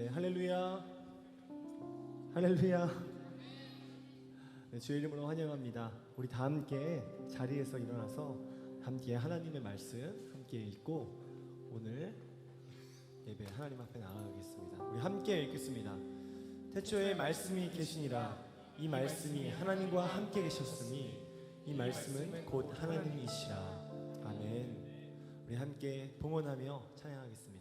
네, 할렐루야. 할렐루야. 네, 주의 이름으로 환영합니다. 우리 다 함께 자리에서 일어나서 함께 하나님의 말씀 함께 읽고 오늘 예배 하나님 앞에 나아가겠습니다. 우리 함께 읽겠습니다. 태초에 말씀이 계시니라. 이 말씀이 하나님과 함께 계셨으니 이 말씀은 곧 하나님이시라. 아멘. 우리 함께 봉헌하며 찬양하겠습니다.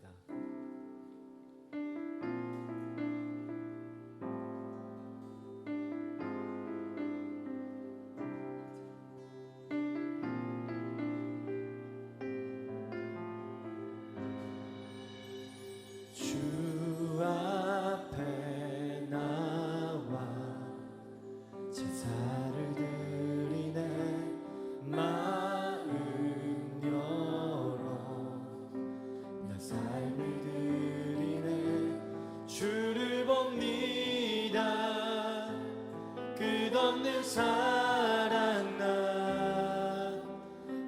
주 앞에 나와 제사를 드리네. 마음 열어 나 삶을 드리네. 주를 봅니다. 끝없는 사랑 나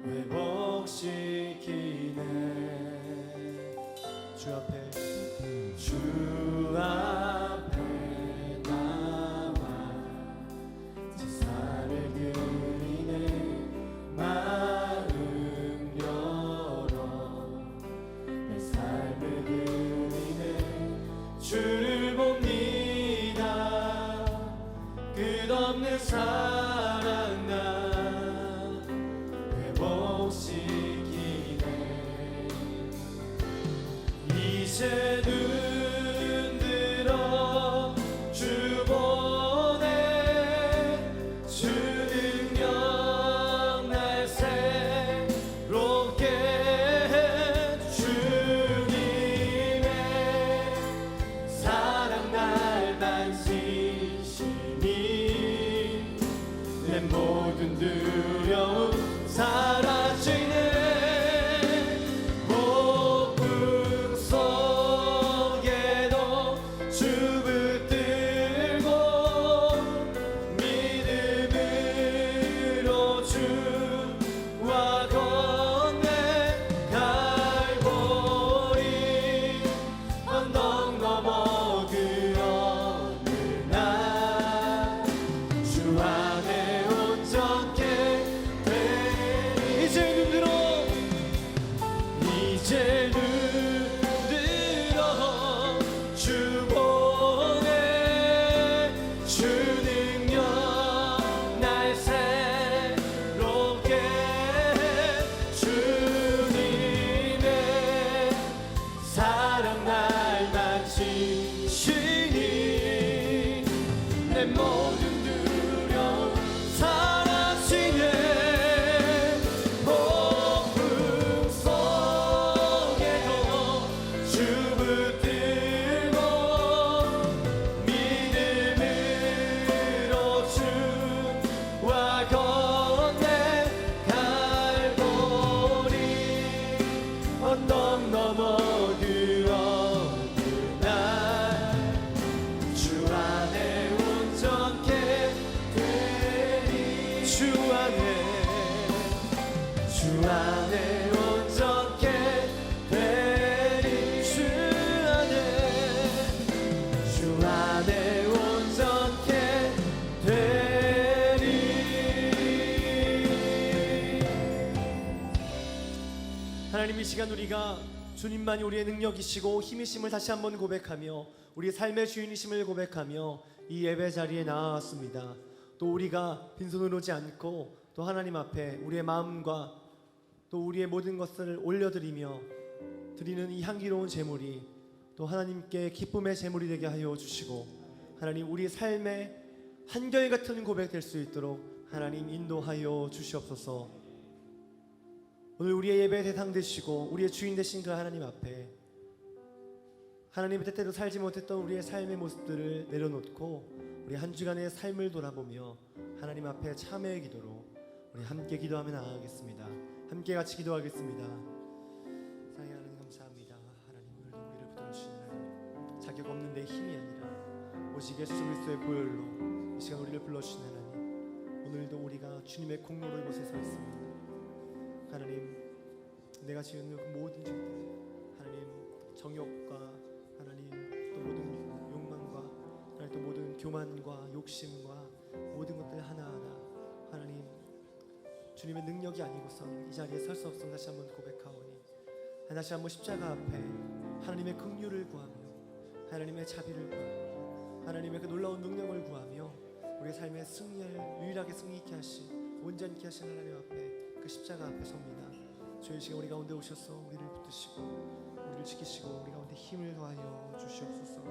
회복시키네. 주 앞에 나와 제사를 드리네. 마음 열어 내 삶을 드리네. 주를 봅니다. 끝없는 사랑 나 회복시키네. 이제 모든 두려움 사라지네. 폭풍 속에도 주 붙들고 믿음으로 주와 건네. 갈보리 언덕 넘어 그 어느 날 주 안에 이제 눈들어 주 보네. 주 능력 날 새롭게 해. 주님의 사랑 날 만지시니 내 모든 두려움 사라지네. 언덕 넘어 그 어느 날 주 안에 온전케 되리. 주 안에 온전케 되리. 주 안에 온전케 되리. 하나님, 이 시간 우리가 주님만이 우리의 능력이시고 힘이심을 다시 한번 고백하며 우리의 삶의 주인이심을 고백하며 이 예배 자리에 나아왔습니다. 또 우리가 빈손으로 오지 않고 또 하나님 앞에 우리의 마음과 또 우리의 모든 것을 올려드리며 드리는 이 향기로운 제물이 또 하나님께 기쁨의 제물이 되게 하여 주시고, 하나님 우리 삶의 한결같은 고백 될 수 있도록 하나님 인도하여 주시옵소서. 오늘 우리의 예배의 대상 되시고 우리의 주인 되신 그 하나님 앞에 하나님의 뜻대로 살지 못했던 우리의 삶의 모습들을 내려놓고 우리 한 주간의 삶을 돌아보며 하나님 앞에 참회의 기도로 우리 함께 기도하며 나아가겠습니다. 함께 같이 기도하겠습니다. 사랑의 하나님, 감사합니다. 하나님, 오늘도 우리를 붙들어주시는 하나님, 자격 없는 내 힘이 아니라 오직 예수 그리스도의 보혈로 이 시간 우리를 불러주신 하나님, 오늘도 우리가 주님의 공로로 이곳에 서 있습니다. 하나님, 내가 지은 그 모든 죄들, 하나님 정욕과 하나님 또 모든 교만과 욕심과 모든 것들 하나하나 하나님 주님의 능력이 아니고선 이 자리에 설 수 없음 다시 한번 고백하오니 다시 한번 십자가 앞에 하나님의 긍휼을 구하며 하나님의 자비를 구하며 하나님의 그 놀라운 능력을 구하며 우리의 삶의 승리를 유일하게 승리케 하신 온전케 하신 하나님 앞에 그 십자가 앞에 섭니다. 주의 시간 우리 가운데 오셔서 우리를 붙드시고 우리를 지키시고 우리 가운데 힘을 더하여 주시옵소서.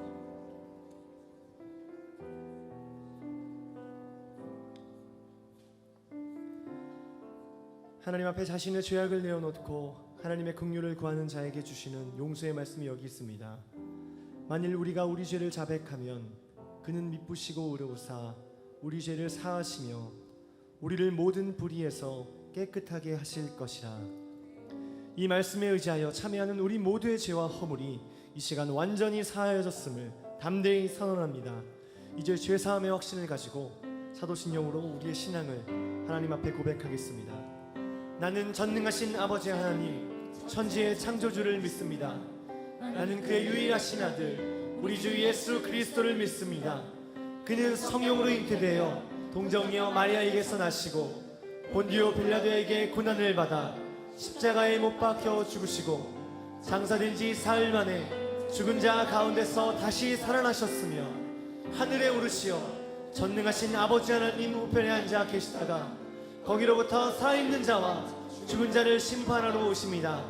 하나님 앞에 자신의 죄악을 내어놓고 하나님의 긍휼을 구하는 자에게 주시는 용서의 말씀이 여기 있습니다. 만일 우리가 우리 죄를 자백하면 그는 미쁘시고 의로우사 우리 죄를 사하시며 우리를 모든 불의에서 깨끗하게 하실 것이라. 이 말씀에 의지하여 참여하는 우리 모두의 죄와 허물이 이 시간 완전히 사하여졌음을 담대히 선언합니다. 이제 죄사함의 확신을 가지고 사도신경으로 우리의 신앙을 하나님 앞에 고백하겠습니다. 나는 전능하신 아버지 하나님 천지의 창조주를 믿습니다. 나는 그의 유일하신 아들 우리 주 예수 그리스도를 믿습니다. 그는 성령으로 잉태되어 동정녀 마리아에게서 나시고 본디오 빌라도에게 고난을 받아 십자가에 못 박혀 죽으시고 장사된 지 사흘 만에 죽은 자 가운데서 다시 살아나셨으며 하늘에 오르시어 전능하신 아버지 하나님 우편에 앉아 계시다가 거기로부터 살아있는 자와 죽은 자를 심판하러 오십니다.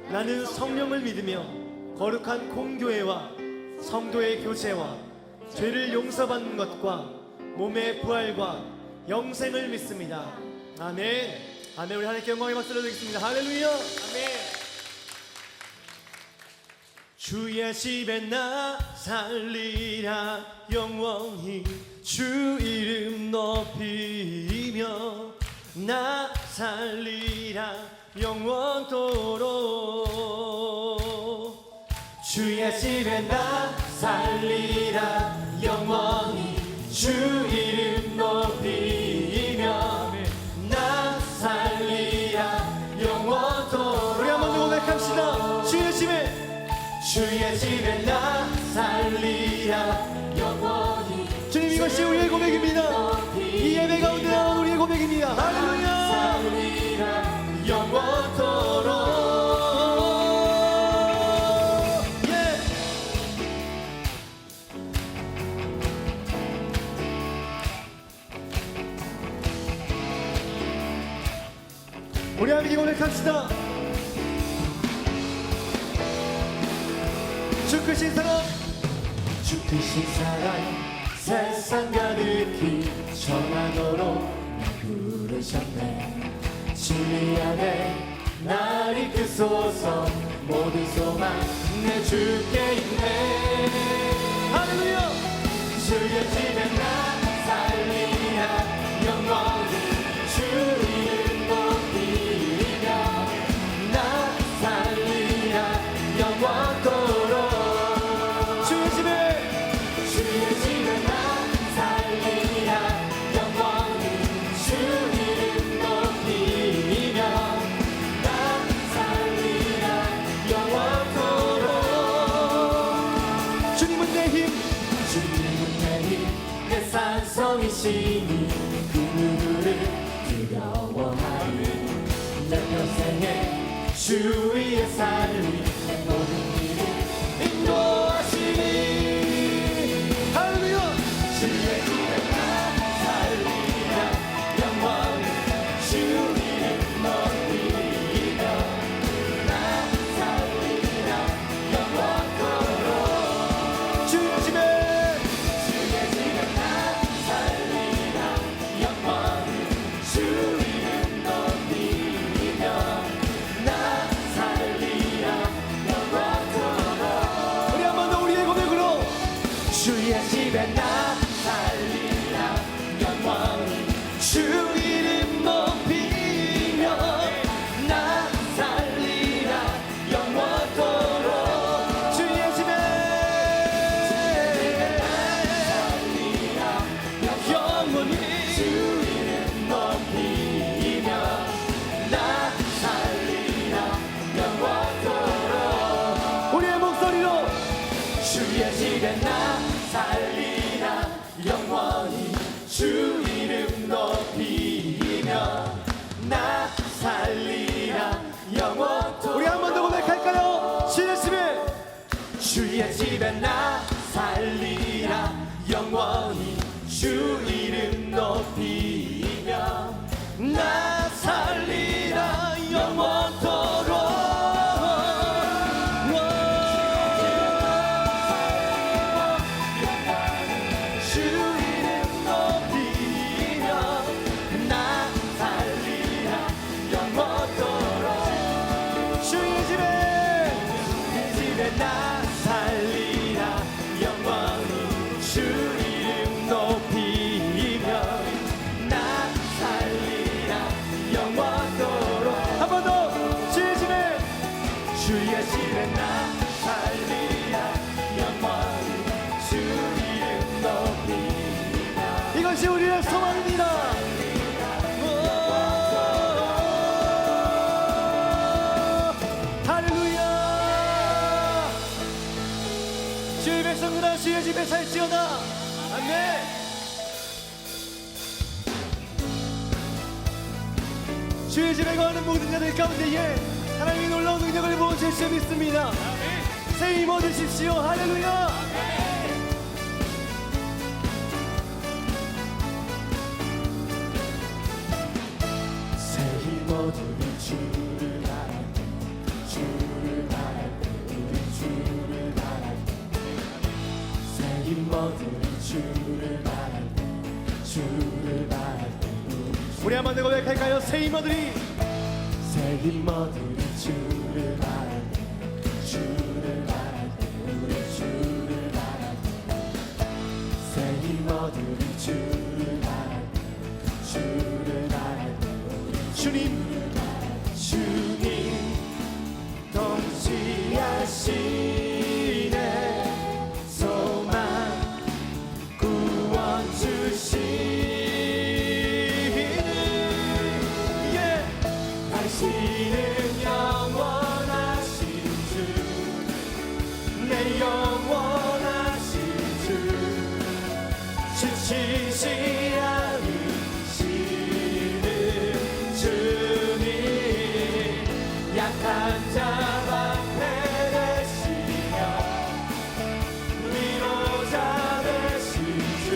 나는 성령을 믿으며 거룩한 공교회와 성도의 교제와 죄를 용서받는 것과 몸의 부활과 영생을 믿습니다. 아멘. 아멘. 우리 하나님께 영광의 박수를 드리겠습니다. 할렐루야. 아멘. 주의 집에 나 살리라 영원히 주 이름 높이며 나 살리라 영원토록 주의 집에 나 살리라 영원히 주 이름 높이며 나 살리라 영원토록. 우리 한번 더 고백합시다. 주의 집에 나 살리라 영원히. 주님 이것이 우리의 고백입니다. 이 예배 가운데 나온 우리의 고백입니다. 할렐루야. 살리라 영원토록. 우리 함께 고백합시다. 주 크신 사랑 주 크신 사랑 세상 가득히 전하도록 부르셨네. 주의 안에 날 이끄소서 모든 소망 내 주께 있네. 할렐루야. 주의 집에 나 살리라 영원히 주 이름 높이며 나 살리라 영원토록. 주의 집에 나 살리라 영원히 주 이름 높이며 나 살리라 영원토록. 주님은 내 힘 내 산성이시니 그 누구를 두려워하리. 내 평생에 주 위에 살리 내 모든 길을 인도하시니. 할렐루야. 주의 집에 나 살리라 영원히 주 이름 높이며 나 살리라 영원토록. 주의 집에 나 살리라 영원히 주 이름 높이며 나 살리라 주의 집에 나 살리라 영원히 주 이름 높이며 나 살리라 영원토록 주 이름 높이며 나 살리라 영원토록 주의 집에 나 살리라 영원히 주 이름 높이며 나 살리라 영원토록 한 번 더 주의 집에 나 살리라 영원히 주 이름 높이며 이것이 우리의 소망입니다. 주의 백성들아 주의 집에 살지어다. 아멘. 주의 집에 거하는 모든 자들 가운데에 하나님이 놀라운 능력을 부어주실 줄 믿습니다. 새 힘 얻으십시오. 할렐루야. 새 힘 얻으니 주를 바랄 때 주를 바랄 때 우리 주를 바랄 때 힘 얻으니 주를 바랄 때 주를 바랄 때 우리 한번 더 고백할까요? 새 힘 얻으니 새 힘 얻으니 주를 바랄 때 주를 바랄 때 우리 주를 바랄 때새 힘 얻으니 주를 바랄 때 주를 바랄 때 우리 주님 동치하시네 당신은 영원하신 주 내 영원하신 주 지치지 않으시는 주님 약한 자 방패 되시며 위로자 되신 주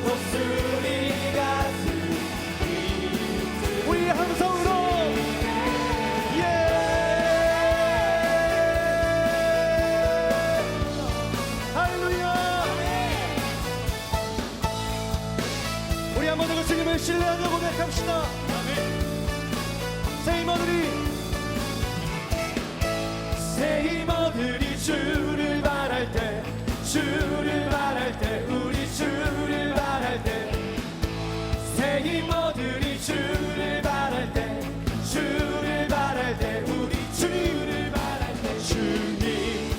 독수리 같은 우리의 함성으로 할렐루야. 우리 한번 더 주님을 신뢰하며 고백합시다. 새 힘 얻으리 새 힘 얻으리 주를 바랄 때 주를 바랄 때 우리 주를 바랄 때 새 힘 얻으리 주를 바랄 때 주를 바랄 때 우리 주를 바랄 때 주님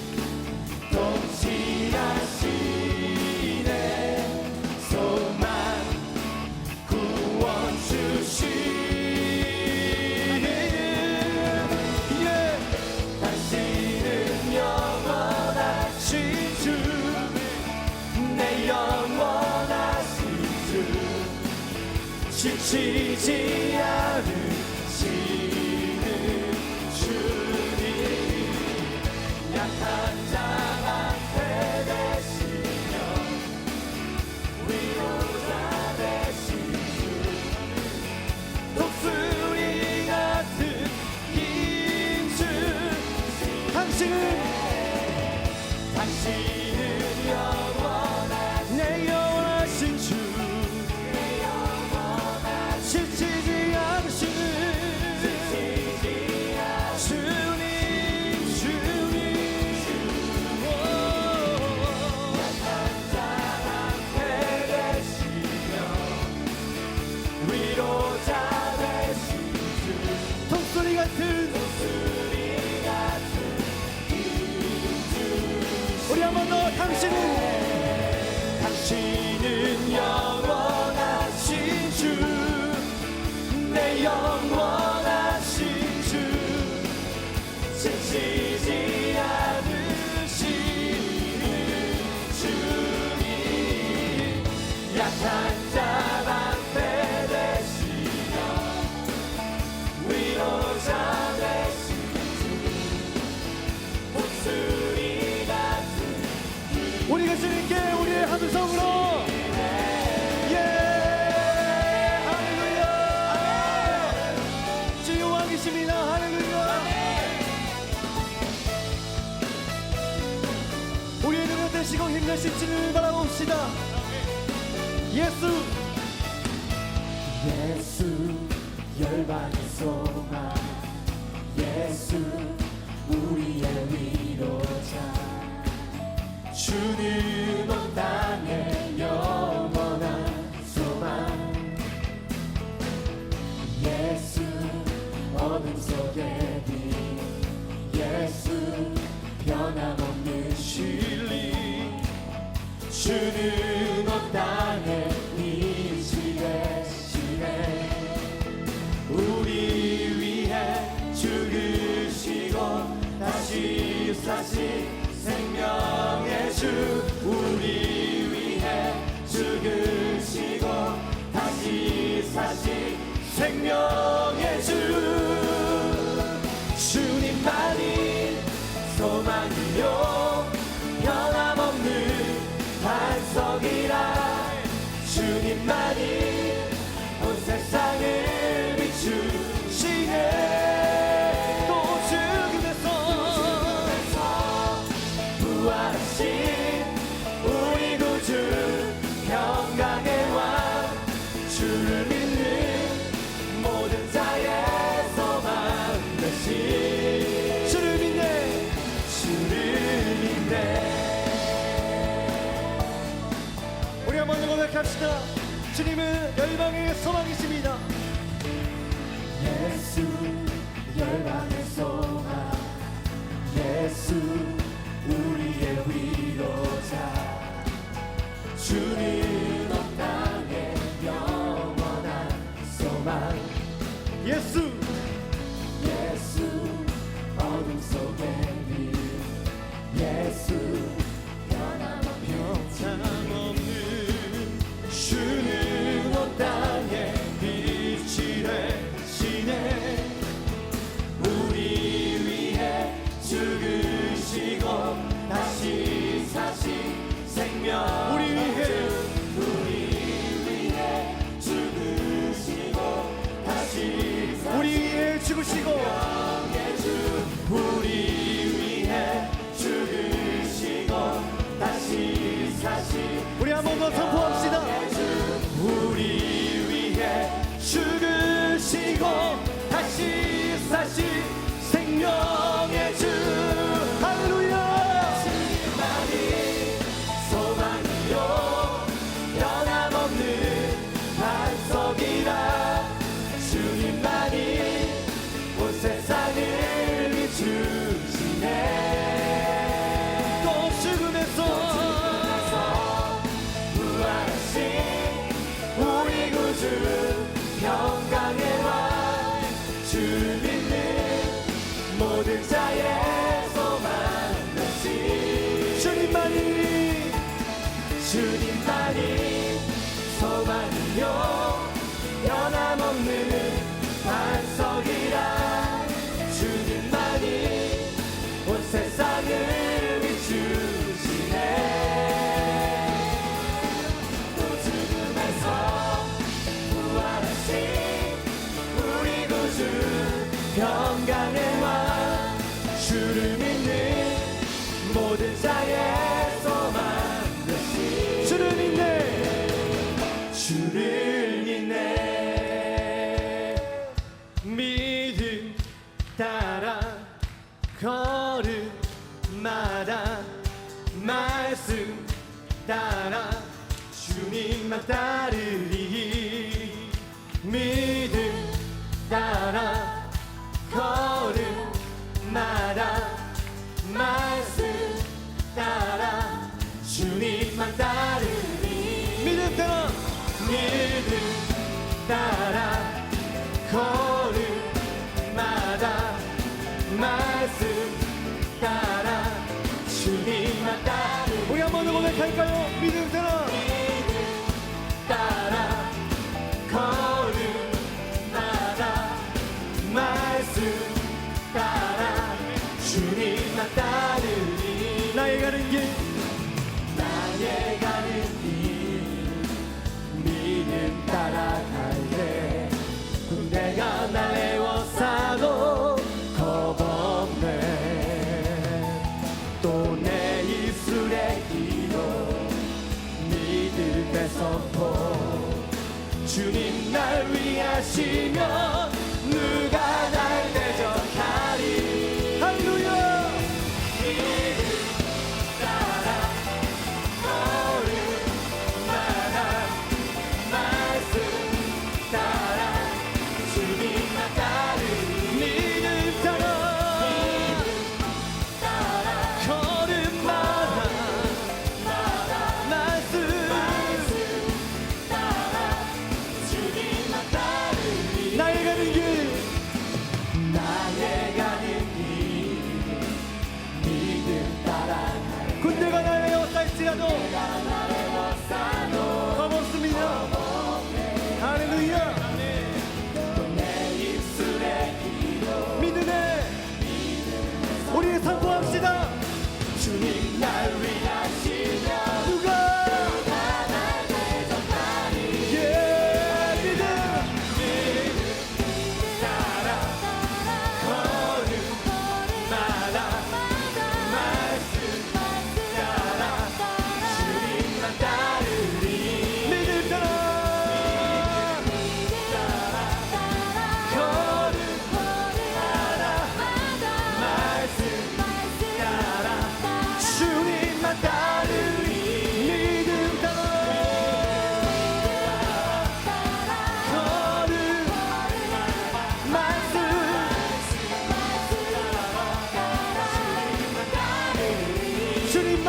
동치하시네 소망 구원 주시네 당신은 영원하신 주 내 영원하신 주 지치지 않으시는 주님 약한 자 방패 되시며 위로자 되신 주 독수리 같은 힘주 당신은 영원하신 내 영원하신 주 지치지 않으시는 주님 약한 자 방패 되시며 위로자 되신 주 독수리 같은 힘주 우리 한번 더 되신 주를 바라봅시다. 예수 열방의 소망, 예수 우리의 위로자, 주는 온 땅의 영원한 소망, 예수 어둠 속의 빛, 예수 변함없는 진리, 주는 온 땅의 빛이 되시네. 우리 위해 죽으시고 다시 사신 생명의 주, 우리 위해 죽으시고 다시 사신 생명의 주, 주님만이 소망이요 변함없는 반석이라, 주님만이 온 세상을 비추시네. 또 죽음에서 부활하신 우리 구주 평강의 왕, 주를 믿는 모든 자의 소망 되신, 주를 믿네, 주를 믿네. 우리 한번 고백합시다. 주님은 열방의 소망이십니다. 예수 열방의 소망, 예수 우리의 위로자, 주는 온 땅의 영원한 소망, 예수 어둠 속의 빛, 예수 변함없는 주는 온 땅의 빛이 되시네. 우리 위해 죽으시고 다시 사신 생명, 우리 위해 죽으시고 다시 사신 우리 위해 죽으시고 생명의 주, 우리 위해 죽으시고 다시 사신 우리 한 번 더 선포합시다. 우리 위해 죽으시고 다시 사신 생명의 주, 할렐루야. 주님만이 소망이요 변함없는 반석이라, 주님만이 온 세상을 비추시네. 또 죽음에서 부활하신 우리 구주 평강의 왕, 주를 믿는 모든 자의 소망 되신, 주님만이 소망이요 변함없는 반석이라, 주님만이 온 세상을 비추시네. 평강의 왕, 주를 믿는 모든 자의 소망 되신, 주를 믿네, 주를 믿네. 믿음 따라 걸음마다 말씀 따라 주님만 따르리. 믿음 따라 걸음마다 말씀 따라 주님만 따르리. 믿음 따라 걸음마다 말씀 따라 주님만 따르리. 우리 한번 더 고백할까요? 믿음 따라 걸음마다 말씀 따라 주님만 따르리. 나의 가는 길 믿음 따라갈 때 군대가 날 애워싸도 겁없네. 또 내 입술에 기도 때 선포 주님 날 위하시면 누가 날 대적하리 할렐루야 믿음 따라 걸음마다 말씀 따라 주님만 따르리 믿음 따라 걸음마다 말씀 따라 주님만 따르리 나의 가는 길 나의 가는 길 믿음 따라갈 군대가 나를 에워싸일지라도 겁없습니다. 할렐루야. 내 입술의 기도 믿음에 우리 선포합시다. 주님 날 위하시면 누가 날 대적하리 예 믿음 따라 걸음마다 말씀 따라 주님만 따르리 믿음 따라 주님만 따르리 믿음 따라 걸음 말씀 주님만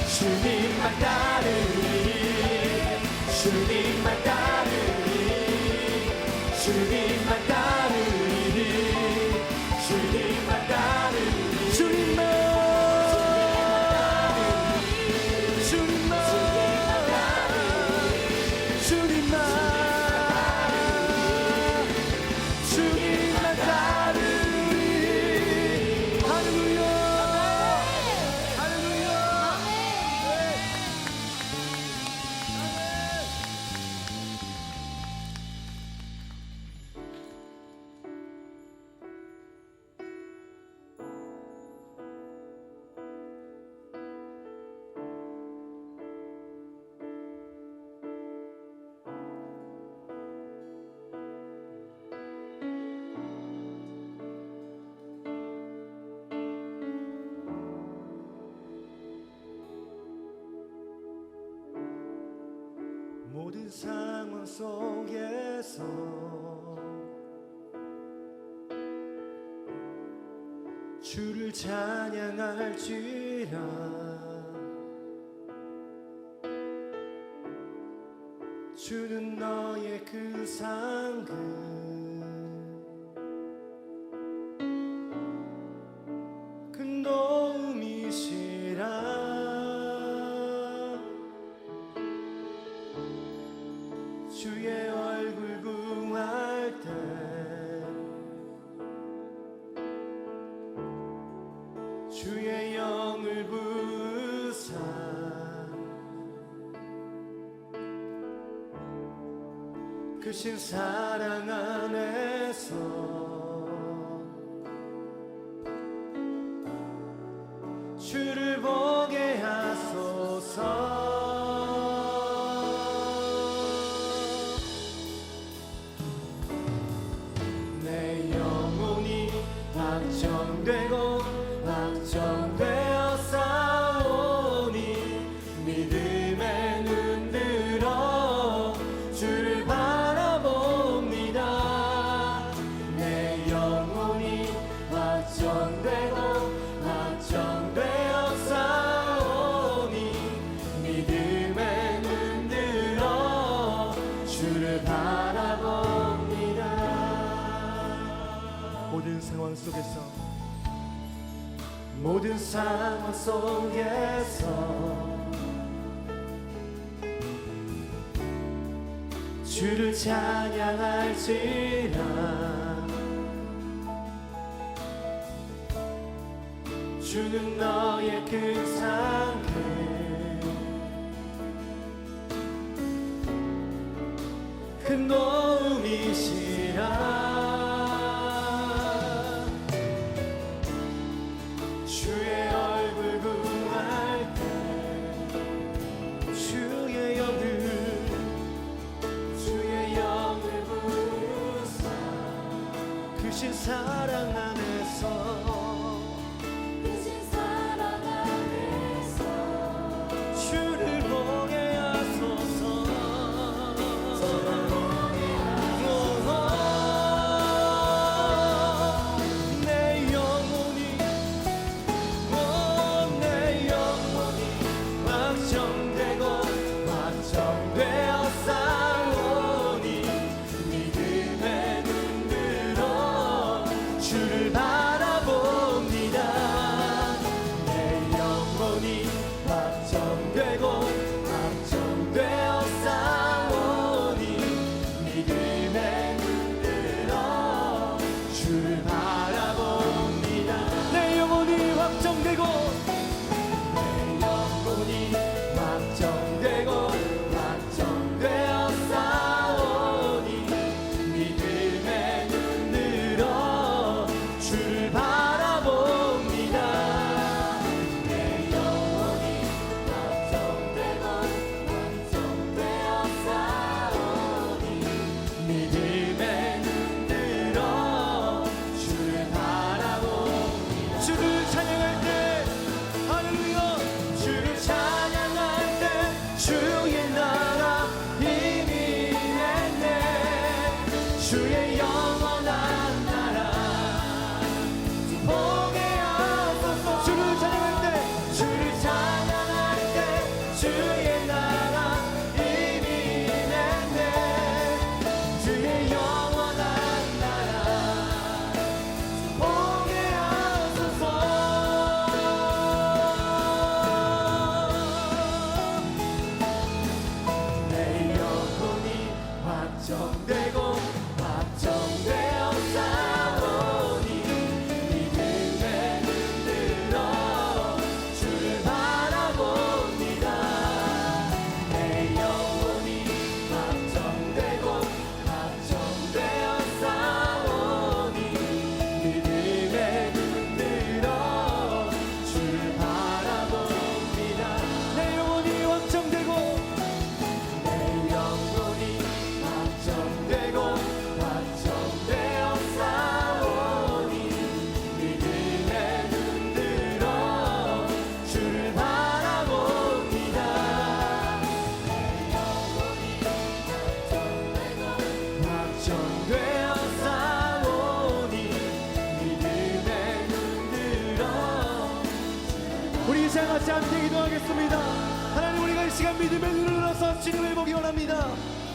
주님만 따르리 주님만 따르리 주님만 따르리 주님만 따르리 주님만 주님만 주님만 주님만 따르리 할렐루야 할렐루야 모든 상황 속에서 주를 찬양할지라 주는 너의 그 상급 큰 도움이시라 주의 얼굴 구할 때 주의 영을 부사 크신 사랑 안에서 주를 보게 하소서 내 영혼이 확정되고 확정되어 싸우니 믿음의 눈 들어 주를 바라봅니다 내 영혼이 확정되고 확정되어 싸우니 믿음의 눈 들어 주를 바라봅니다 모든 상황 속에서 모든 상황 속에서 주를 찬양할지라 주는 너의 그 상급 큰 도움이시라 주의 얼굴 구할 때 주의 영을 같이 함께 기도하겠습니다. 하나님, 우리가 이 시간 믿음의 눈을 열어서 주님을 보기 원합니다.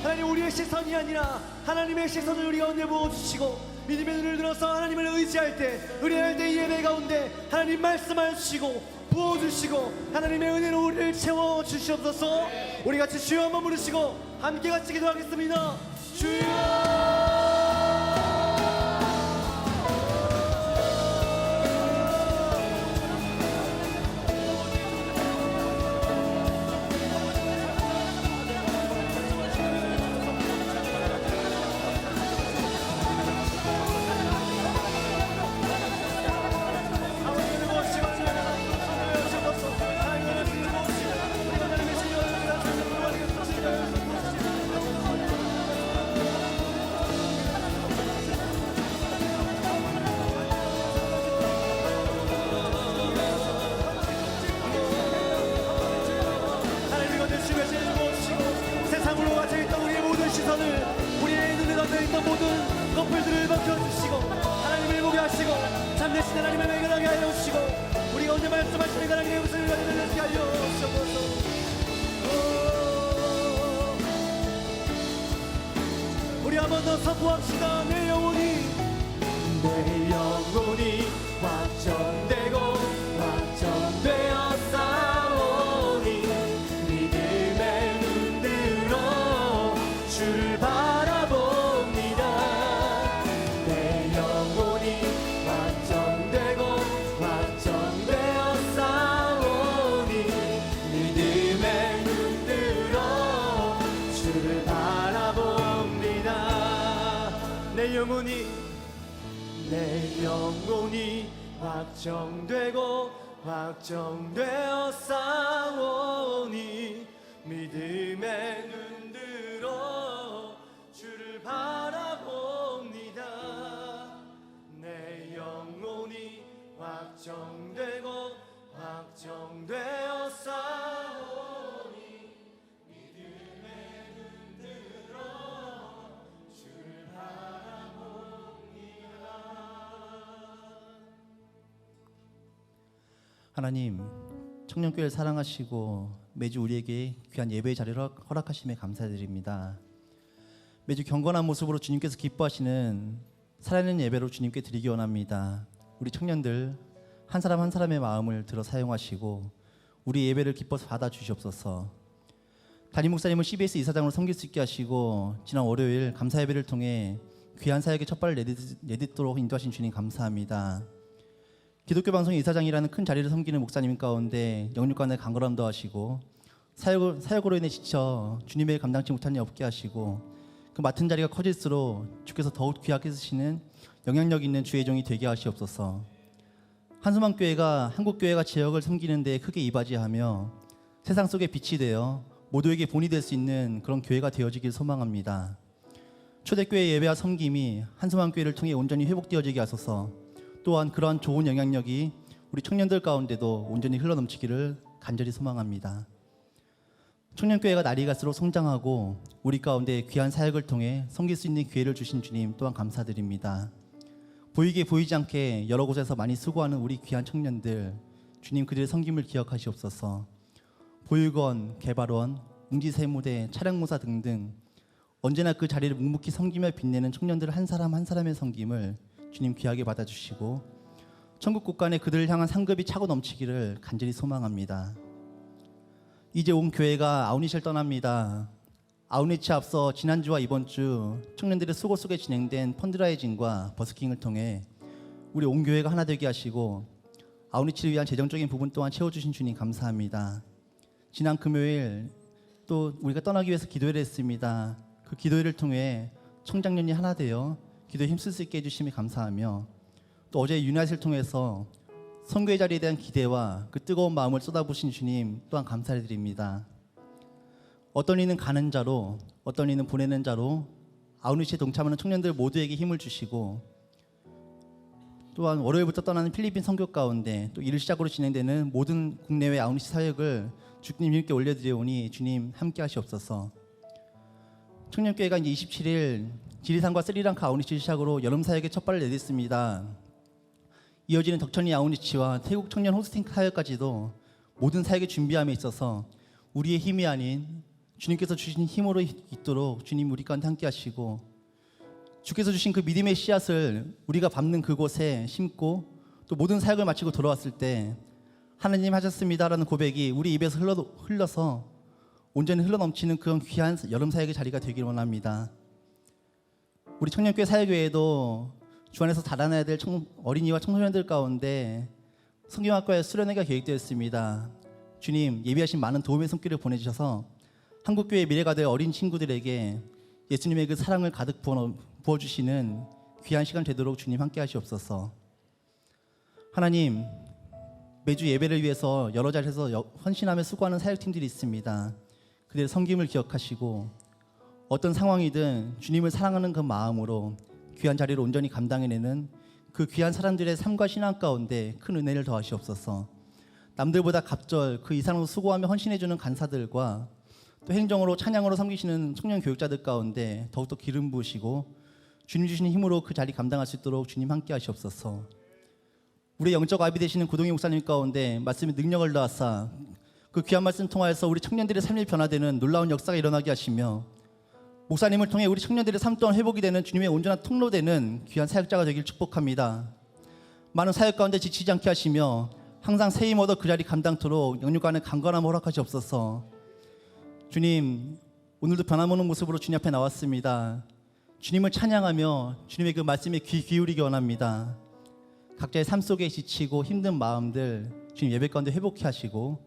하나님, 우리의 시선이 아니라 하나님의 시선을 우리 가운데 부어주시고, 믿음의 눈을 들어서 하나님을 의지할 때, 의뢰할 때 이 예배 가운데 하나님 말씀하여 주시고 부어주시고 하나님의 은혜로 우리를 채워주시옵소서. 우리 같이 주여 한번 부르시고 함께 같이 기도하겠습니다. 주여. 우리의 눈에 덮여있던 모든 커플들을 벗겨주시고 하나님을 보게 하시고 참되신 하나님의 발견하게 하여 주시고 우리가 언제 말씀하시는 하나님의 웃음을 가져내게 하여 주시옵소서. 우리 한 번 더 선포합시다. 내 영혼이 확정되고 확정되어 싸우니 믿음의 눈 들어 주를 바라봅니다. 내 영혼이 확정되고 확정되어 싸우니 믿음의 눈 들어 주를 바라봅니다. 내 영혼이 확정되고 확정되어 싸우니 믿음의 눈 들어 주를 바라봅니다. 내 영혼이 확정되고 확정되어 싸우니 믿음의 눈 들어 주를 바라봅니다. 하나님, 청년교회를 사랑하시고 매주 우리에게 귀한 예배의 자리를 허락하심에 감사드립니다. 매주 경건한 모습으로 주님께서 기뻐하시는 살아있는 예배로 주님께 드리기 원합니다. 우리 청년들 한 사람 한 사람의 마음을 들어 사용하시고 우리 예배를 기뻐서 받아주시옵소서. 담임 목사님을 CBS 이사장으로 섬길 수 있게 하시고 지난 월요일 감사 예배를 통해 귀한 사역의 첫발을 내딛도록 인도하신 주님 감사합니다. 기독교 방송 이사장이라는 큰 자리를 섬기는 목사님 가운데 영육간의 강건함도 하시고 사역으로 인해 지쳐 주님의 감당치 못한 일 없게 하시고 그 맡은 자리가 커질수록 주께서 더욱 귀하게 쓰시는 영향력 있는 주의 종이 되게 하시옵소서. 한수만교회가 한국교회가 지역을 섬기는 데 크게 이바지하며 세상 속에 빛이 되어 모두에게 본이 될 수 있는 그런 교회가 되어지길 소망합니다. 초대교회 예배와 섬김이 한수만교회를 통해 온전히 회복되어지게 하소서. 또한 그러한 좋은 영향력이 우리 청년들 가운데도 온전히 흘러넘치기를 간절히 소망합니다. 청년교회가 날이 갈수록 성장하고 우리 가운데 귀한 사역을 통해 섬길 수 있는 기회를 주신 주님 또한 감사드립니다. 보이게 보이지 않게 여러 곳에서 많이 수고하는 우리 귀한 청년들, 주님 그들의 섬김을 기억하시옵소서. 보육원, 개발원, 웅지세무대, 차량모사 등등 언제나 그 자리를 묵묵히 섬기며 빛내는 청년들 한 사람 한 사람의 섬김을 주님 귀하게 받아주시고 천국 곳간에 그들을 향한 상급이 차고 넘치기를 간절히 소망합니다. 이제 온 교회가 아우니시를 떠납니다. 아우니치 앞서 지난주와 이번주 청년들의 수고 속에 진행된 펀드라이징과 버스킹을 통해 우리 온 교회가 하나 되게 하시고 아우니치를 위한 재정적인 부분 또한 채워주신 주님 감사합니다. 지난 금요일 또 우리가 떠나기 위해서 기도회를 했습니다. 그 기도회를 통해 청장년이 하나 되어 기도에 힘쓸 수 있게 해주심에 감사하며 또 어제 유나잇을 통해서 선교의 자리에 대한 기대와 그 뜨거운 마음을 쏟아부신 주님 또한 감사를 드립니다. 어떤 이는 가는 자로 어떤 이는 보내는 자로 아우니치에 동참하는 청년들 모두에게 힘을 주시고 또한 월요일부터 떠나는 필리핀 선교 가운데 또 이를 시작으로 진행되는 모든 국내외 아우니치 사역을 주님께 올려드리오니 주님 함께 하시옵소서. 청년교회가 이제 27일 지리산과 스리랑카 아우니치 시작으로 여름 사역의 첫발을 내딛습니다. 이어지는 덕천이 아우니치와 태국 청년 호스팅 사역까지도 모든 사역의 준비함에 있어서 우리의 힘이 아닌 주님께서 주신 힘으로 있도록 주님 우리 가운데 함께 하시고, 주께서 주신 그 믿음의 씨앗을 우리가 밟는 그곳에 심고 또 모든 사역을 마치고 돌아왔을 때 하나님 하셨습니다라는 고백이 우리 입에서 흘러서 온전히 흘러넘치는 그런 귀한 여름 사역의 자리가 되길 원합니다. 우리 청년교회 사역외에도 주 안에서 자라나야 될 어린이와 청소년들 가운데 성경학과의 수련회가 계획되어 있습니다. 주님 예비하신 많은 도움의 손길을 보내주셔서 한국교회의 미래가 될 어린 친구들에게 예수님의 그 사랑을 가득 부어주시는 귀한 시간 되도록 주님 함께 하시옵소서. 하나님, 매주 예배를 위해서 여러 자리에서 헌신하며 수고하는 사역팀들이 있습니다. 그들의 섬김을 기억하시고 어떤 상황이든 주님을 사랑하는 그 마음으로 귀한 자리를 온전히 감당해내는 그 귀한 사람들의 삶과 신앙 가운데 큰 은혜를 더하시옵소서. 남들보다 갑절 그 이상으로 수고하며 헌신해주는 간사들과 또 행정으로 찬양으로 섬기시는 청년 교육자들 가운데 더욱더 기름 부으시고 주님 주시는 힘으로 그 자리 감당할 수 있도록 주님 함께 하시옵소서. 우리 영적 아비 되시는 고동희 목사님 가운데 말씀의 능력을 더하사 그 귀한 말씀 통하여서 우리 청년들의 삶이 변화되는 놀라운 역사가 일어나게 하시며, 목사님을 통해 우리 청년들의 삶 또한 회복이 되는 주님의 온전한 통로되는 귀한 사역자가 되길 축복합니다. 많은 사역 가운데 지치지 않게 하시며 항상 새 힘 얻어 그 자리 감당토록 영육간의 강건함 허락하시옵소서. 주님, 오늘도 변함없는 모습으로 주님 앞에 나왔습니다. 주님을 찬양하며 주님의 그 말씀에 귀 기울이기 원합니다. 각자의 삶 속에 지치고 힘든 마음들 주님 예배 가운데 회복케 하시고,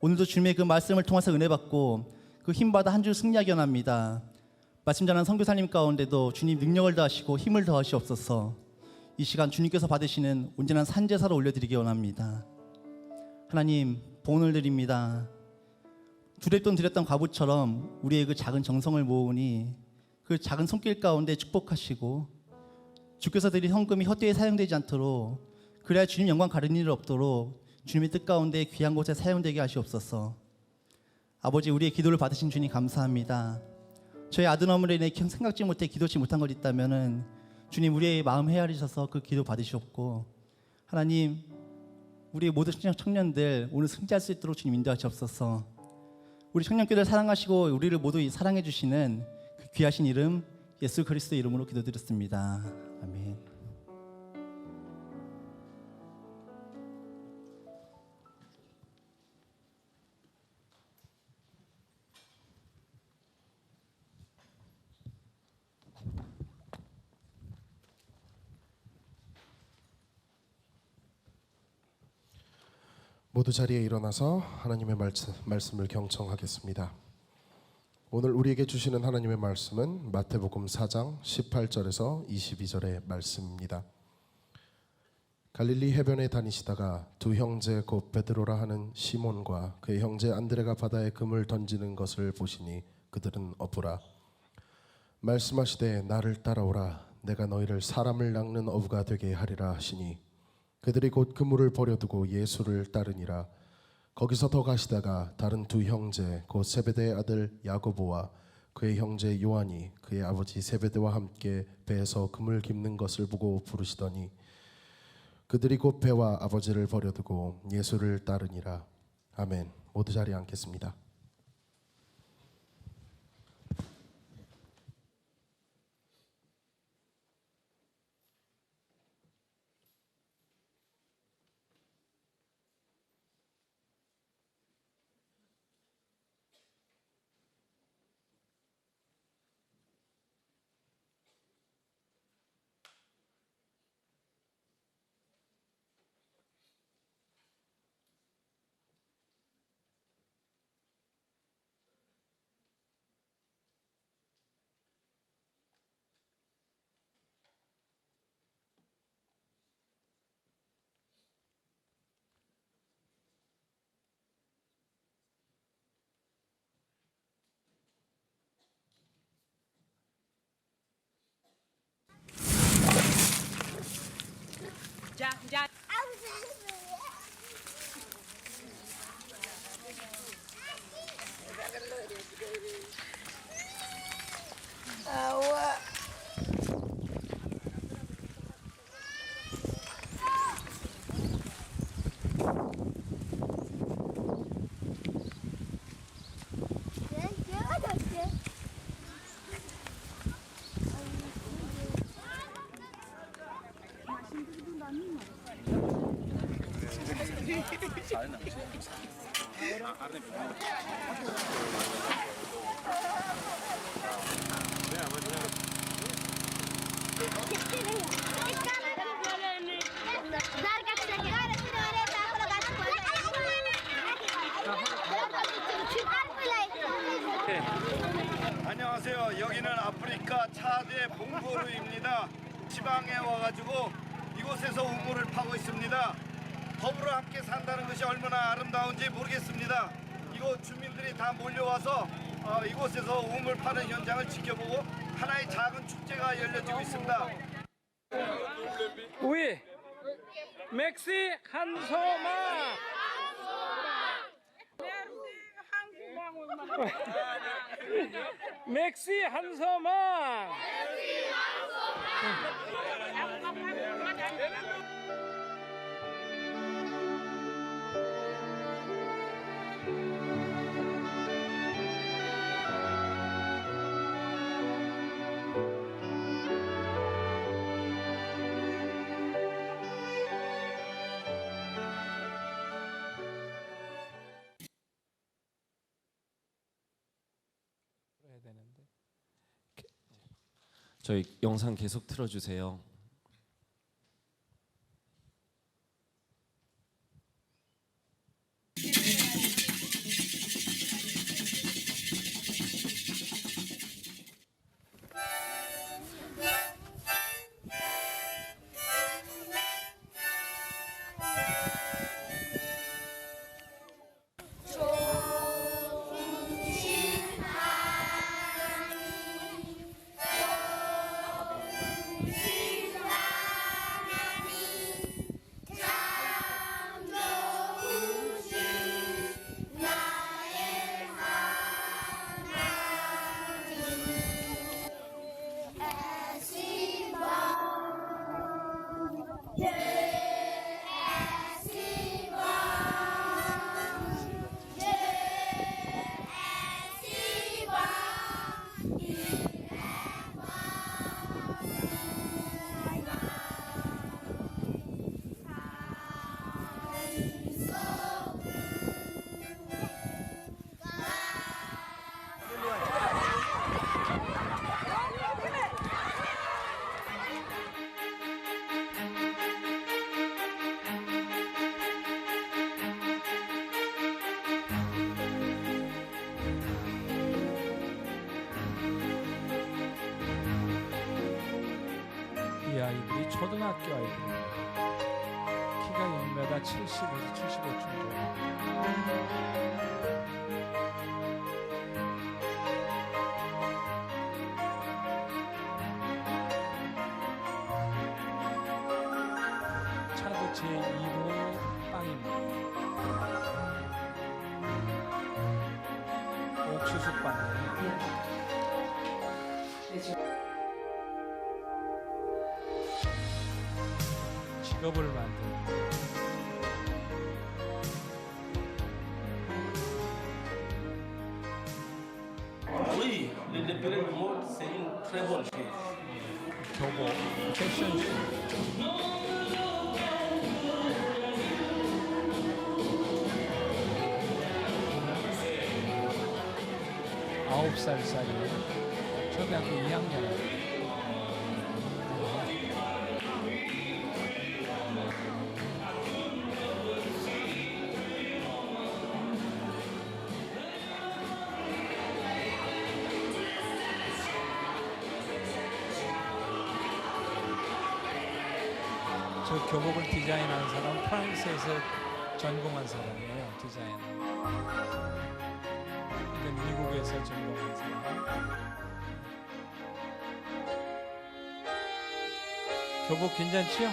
오늘도 주님의 그 말씀을 통해서 은혜 받고 그 힘받아 한 주 승리하기 원합니다. 말씀 전하는 선교사님 가운데도 주님 능력을 더하시고 힘을 더하시옵소서. 이 시간 주님께서 받으시는 온전한 산제사를 올려드리기 원합니다. 하나님, 봉헌을 드립니다. 두렵던 드렸던 과부처럼 우리의 그 작은 정성을 모으니 그 작은 손길 가운데 축복하시고, 주께서 드린 헌금이 헛되이 사용되지 않도록, 그래야 주님 영광 가리는 일 없도록 주님의 뜻 가운데 귀한 곳에 사용되게 하시옵소서. 아버지, 우리의 기도를 받으신 주님 감사합니다. 저희 아드놈으로 인해 생각지 못해 기도치 못한 것 있다면은 주님 우리의 마음 헤아리셔서 그 기도 받으시옵고, 하나님 우리의 모든 청년들 오늘 승리할 수 있도록 주님 인도하시옵소서. 우리 청년교회를 사랑하시고 우리를 모두 사랑해 주시는 그 귀하신 이름 예수 그리스도 이름으로 기도드렸습니다. 아멘. 모두 자리에 일어나서 하나님의 말씀을 경청하겠습니다. 오늘 우리에게 주시는 하나님의 말씀은 마태복음 4장 18절에서 22절의 말씀입니다. 갈릴리 해변에 다니시다가 두 형제 곧 베드로라 하는 시몬과 그의 형제 안드레가 바다에 금을 던지는 것을 보시니 그들은 어부라. 말씀하시되 나를 따라오라. 내가 너희를 사람을 낚는 어부가 되게 하리라 하시니 그들이 곧 그물을 버려두고 예수를 따르니라. 거기서 더 가시다가 다른 두 형제 곧 세베대의 아들 야고보와 그의 형제 요한이 그의 아버지 세베대와 함께 배에서 그물 깁는 것을 보고 부르시더니 그들이 곧 배와 아버지를 버려두고 예수를 따르니라. 아멘. 모두 자리에 앉겠습니다. 안녕하세요. 여기는 아프리카 차드의 봉고르입니다. 지방에 와가지고 이곳에서 우물을 파고 있습니다. 더불어 함께 산다는 것이 얼마나 아름다운지 모르겠습니다. 이곳 주민들이 다 몰려와서 이곳에서 우물 파는 현장을 지켜보고 하나의 작은 축제가 열려지고 있습니다. 우리 맥시 한소마 맥시 한소마 저희 영상 계속 틀어주세요. 이 아이들이 초등학교 아이들입니다. 키가 1m 70에서 75쯤 돼요. 차도 제2호 빵입니다. 옥수수 빵이에요. 직업을 만듭니다. Oui, le période mode, c'est une très bonne chose. 교복, 패션쇼. 아홉 살이에요. 초등학교 2학년. 저 교복을 디자인한 사람 프랑스에서 전공한 사람이에요. 디자인을. 그러니까 미국에서 전공한 사람. 교복 괜찮지요?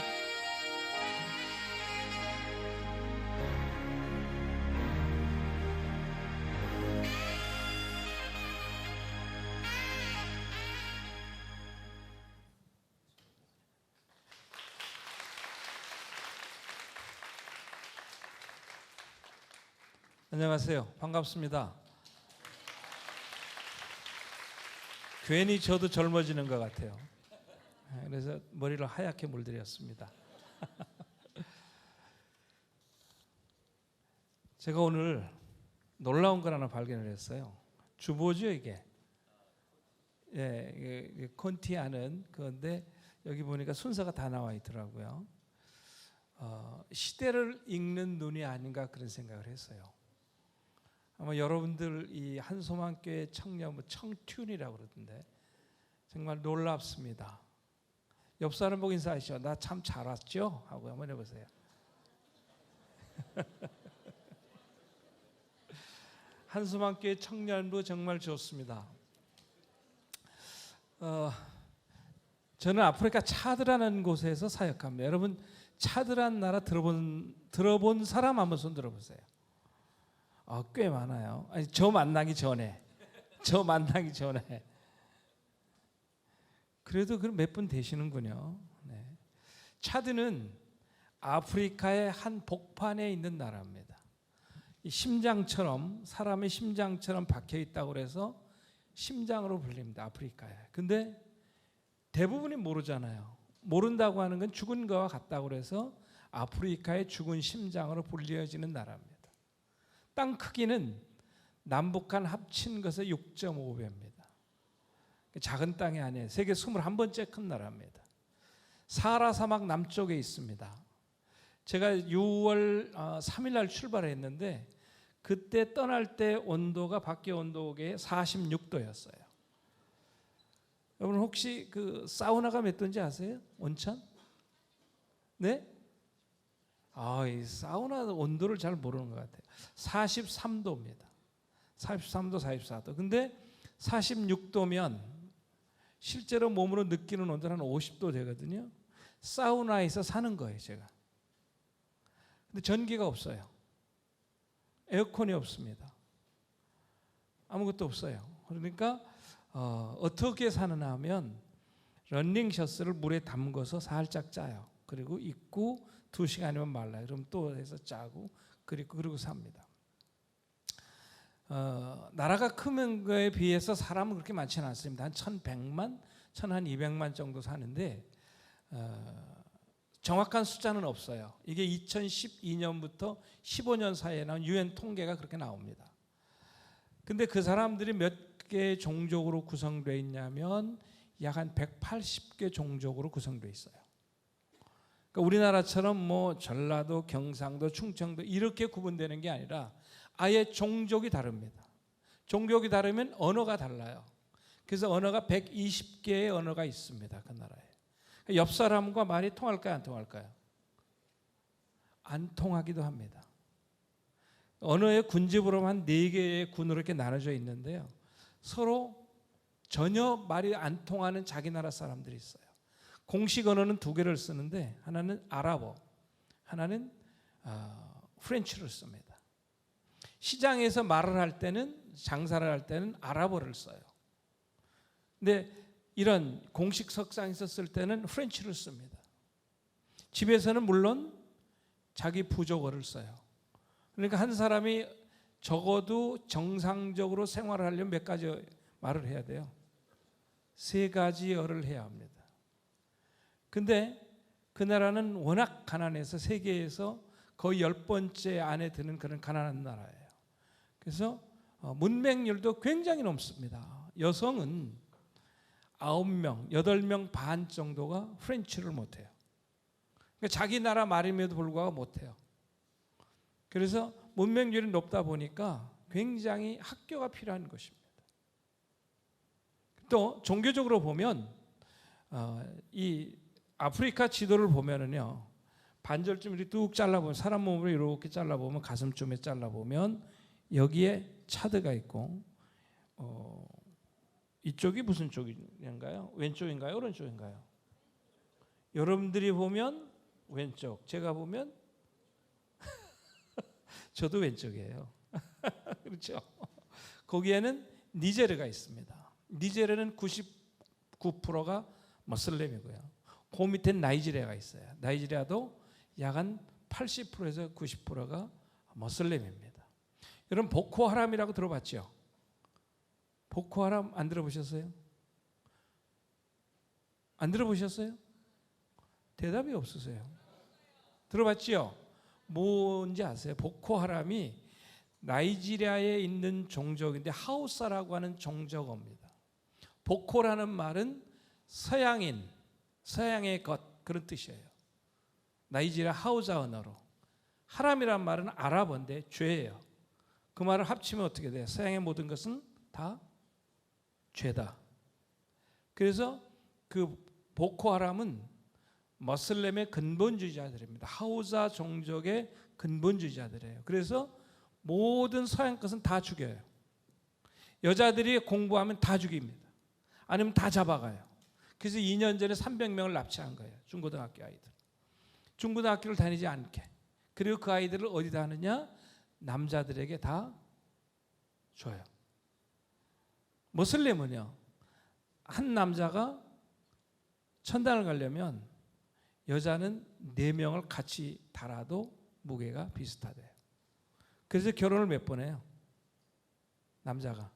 안녕하세요. 반갑습니다. 괜히 저도 젊어지는 것 같아요. 그래서 머리를 하얗게 물들였습니다. 제가 오늘 놀라운 걸 하나 발견을 했어요. 주보죠 이게. 예, 이게 콘티아는 그건데 여기 보니까 순서가 다 나와 있더라고요. 시대를 읽는 눈이 아닌가 그런 생각을 했어요. 아마 여러분들 이 한소망교회 청년 청튠이라고 그러던데 정말 놀랍습니다. 옆 사람 보고 인사하시죠. 나 참 잘 왔죠? 하고 한번 해보세요. 한소망교회 청년부 정말 좋습니다. 저는 아프리카 차드라는 곳에서 사역합니다. 여러분 차드란 나라 들어본 사람 한번 손 들어보세요. 꽤 많아요. 아니, 저 만나기 전에 그래도 그럼 몇 분 되시는군요. 네. 차드는 아프리카의 한 복판에 있는 나라입니다. 이 심장처럼 사람의 심장처럼 박혀 있다고 그래서 심장으로 불립니다. 아프리카에. 근데 대부분이 모르잖아요. 모른다고 하는 건 죽은 거와 같다고 그래서 아프리카의 죽은 심장으로 불리어지는 나라입니다. 땅 크기는 남북한 합친 것의 6.5배입니다. 작은 땅이 아니에요. 세계 21번째 큰 나라입니다. 사하라 사막 남쪽에 있습니다. 제가 6월 3일 날 출발했는데 그때 떠날 때 온도가 밖에 온도계 46도였어요. 여러분 혹시 그 사우나가 몇 도인지 아세요? 온천? 네? 이 사우나 온도를 잘 모르는 것 같아요. 43도입니다. 43도, 44도. 근데 46도면 실제로 몸으로 느끼는 온도는 한 50도 되거든요. 사우나에서 사는 거예요, 제가. 근데 전기가 없어요. 에어컨이 없습니다. 아무것도 없어요. 그러니까 어떻게 사느냐 하면 러닝셔츠를 물에 담궈서 살짝 짜요. 그리고 입고 2시간이면 말라요. 그럼 또 해서 짜고 그리고 삽니다. 나라가 큰 거에 비해서 사람은 그렇게 많지는 않습니다. 한 1,100만, 1,200만 정도 사는데 정확한 숫자는 없어요. 이게 2012년부터 15년 사이에 나온 UN 통계가 그렇게 나옵니다. 근데 그 사람들이 몇 개 종족으로 구성되어 있냐면 약 한 180개 종족으로 구성되어 있어요. 그러니까 우리나라처럼 뭐 전라도, 경상도, 충청도 이렇게 구분되는 게 아니라 아예 종족이 다릅니다. 종족이 다르면 언어가 달라요. 그래서 언어가 120개의 언어가 있습니다. 그 나라에. 옆 사람과 말이 통할까요? 안 통할까요? 안 통하기도 합니다. 언어의 군집으로 한 4개의 군으로 이렇게 나눠져 있는데요. 서로 전혀 말이 안 통하는 자기 나라 사람들이 있어요. 공식 언어는 2개를 쓰는데 하나는 아랍어, 하나는 프렌치를 씁니다. 시장에서 말을 할 때는 장사를 할 때는 아랍어를 써요. 근데 이런 공식 석상에서 쓸 때는 프렌치를 씁니다. 집에서는 물론 자기 부족어를 써요. 그러니까 한 사람이 적어도 정상적으로 생활을 하려면 몇 가지 말을 해야 돼요? 3가지어를 해야 합니다. 근데 그 나라는 워낙 가난해서 세계에서 거의 10번째 안에 드는 그런 가난한 나라예요. 그래서 문맹률도 굉장히 높습니다. 여성은 9명, 8명 반 정도가 프렌치를 못해요. 그러니까 자기 나라 말임에도 불구하고 못해요. 그래서 문맹률이 높다 보니까 굉장히 학교가 필요한 것입니다. 또 종교적으로 보면 이 아프리카 지도를 보면은요, 반절쯤 이렇게 뚝 잘라보면 사람 몸으로 이렇게 잘라보면 가슴쯤에 잘라보면 여기에 차드가 있고 이쪽이 무슨 쪽인가요? 왼쪽인가요? 오른쪽인가요? 여러분들이 보면 왼쪽, 제가 보면 저도 왼쪽이에요. 그렇죠? 거기에는 니제르가 있습니다. 니제르는 99%가 모슬렘이고요. 그 밑에 나이지리아가 있어요. 나이지리아도 약 한 80%에서 90%가 모슬렘입니다. 여러분 보코하람이라고 들어봤죠? 보코하람 안 들어보셨어요? 안 들어보셨어요? 대답이 없으세요. 들어봤죠? 뭔지 아세요? 보코하람이 나이지리아에 있는 종족인데 하우사라고 하는 종족어입니다. 보코라는 말은 서양인, 서양의 것 그런 뜻이에요. 나이지리아 하우사 언어로. 하람이란 말은 아랍어인데 죄예요. 그 말을 합치면 어떻게 돼요? 서양의 모든 것은 다 죄다. 그래서 그 보코하람은 머슬렘의 근본주의자들입니다. 하우사 종족의 근본주의자들이에요. 그래서 모든 서양 것은 다 죽여요. 여자들이 공부하면 다 죽입니다. 아니면 다 잡아가요. 그래서 2년 전에 300명을 납치한 거예요. 중고등학교 아이들. 중고등학교를 다니지 않게. 그리고 그 아이들을 어디다 하느냐? 남자들에게 다 줘요. 모슬렘은요, 한 남자가 천당을 가려면 여자는 4명을 같이 달아도 무게가 비슷하대요. 그래서 결혼을 몇 번 해요? 남자가.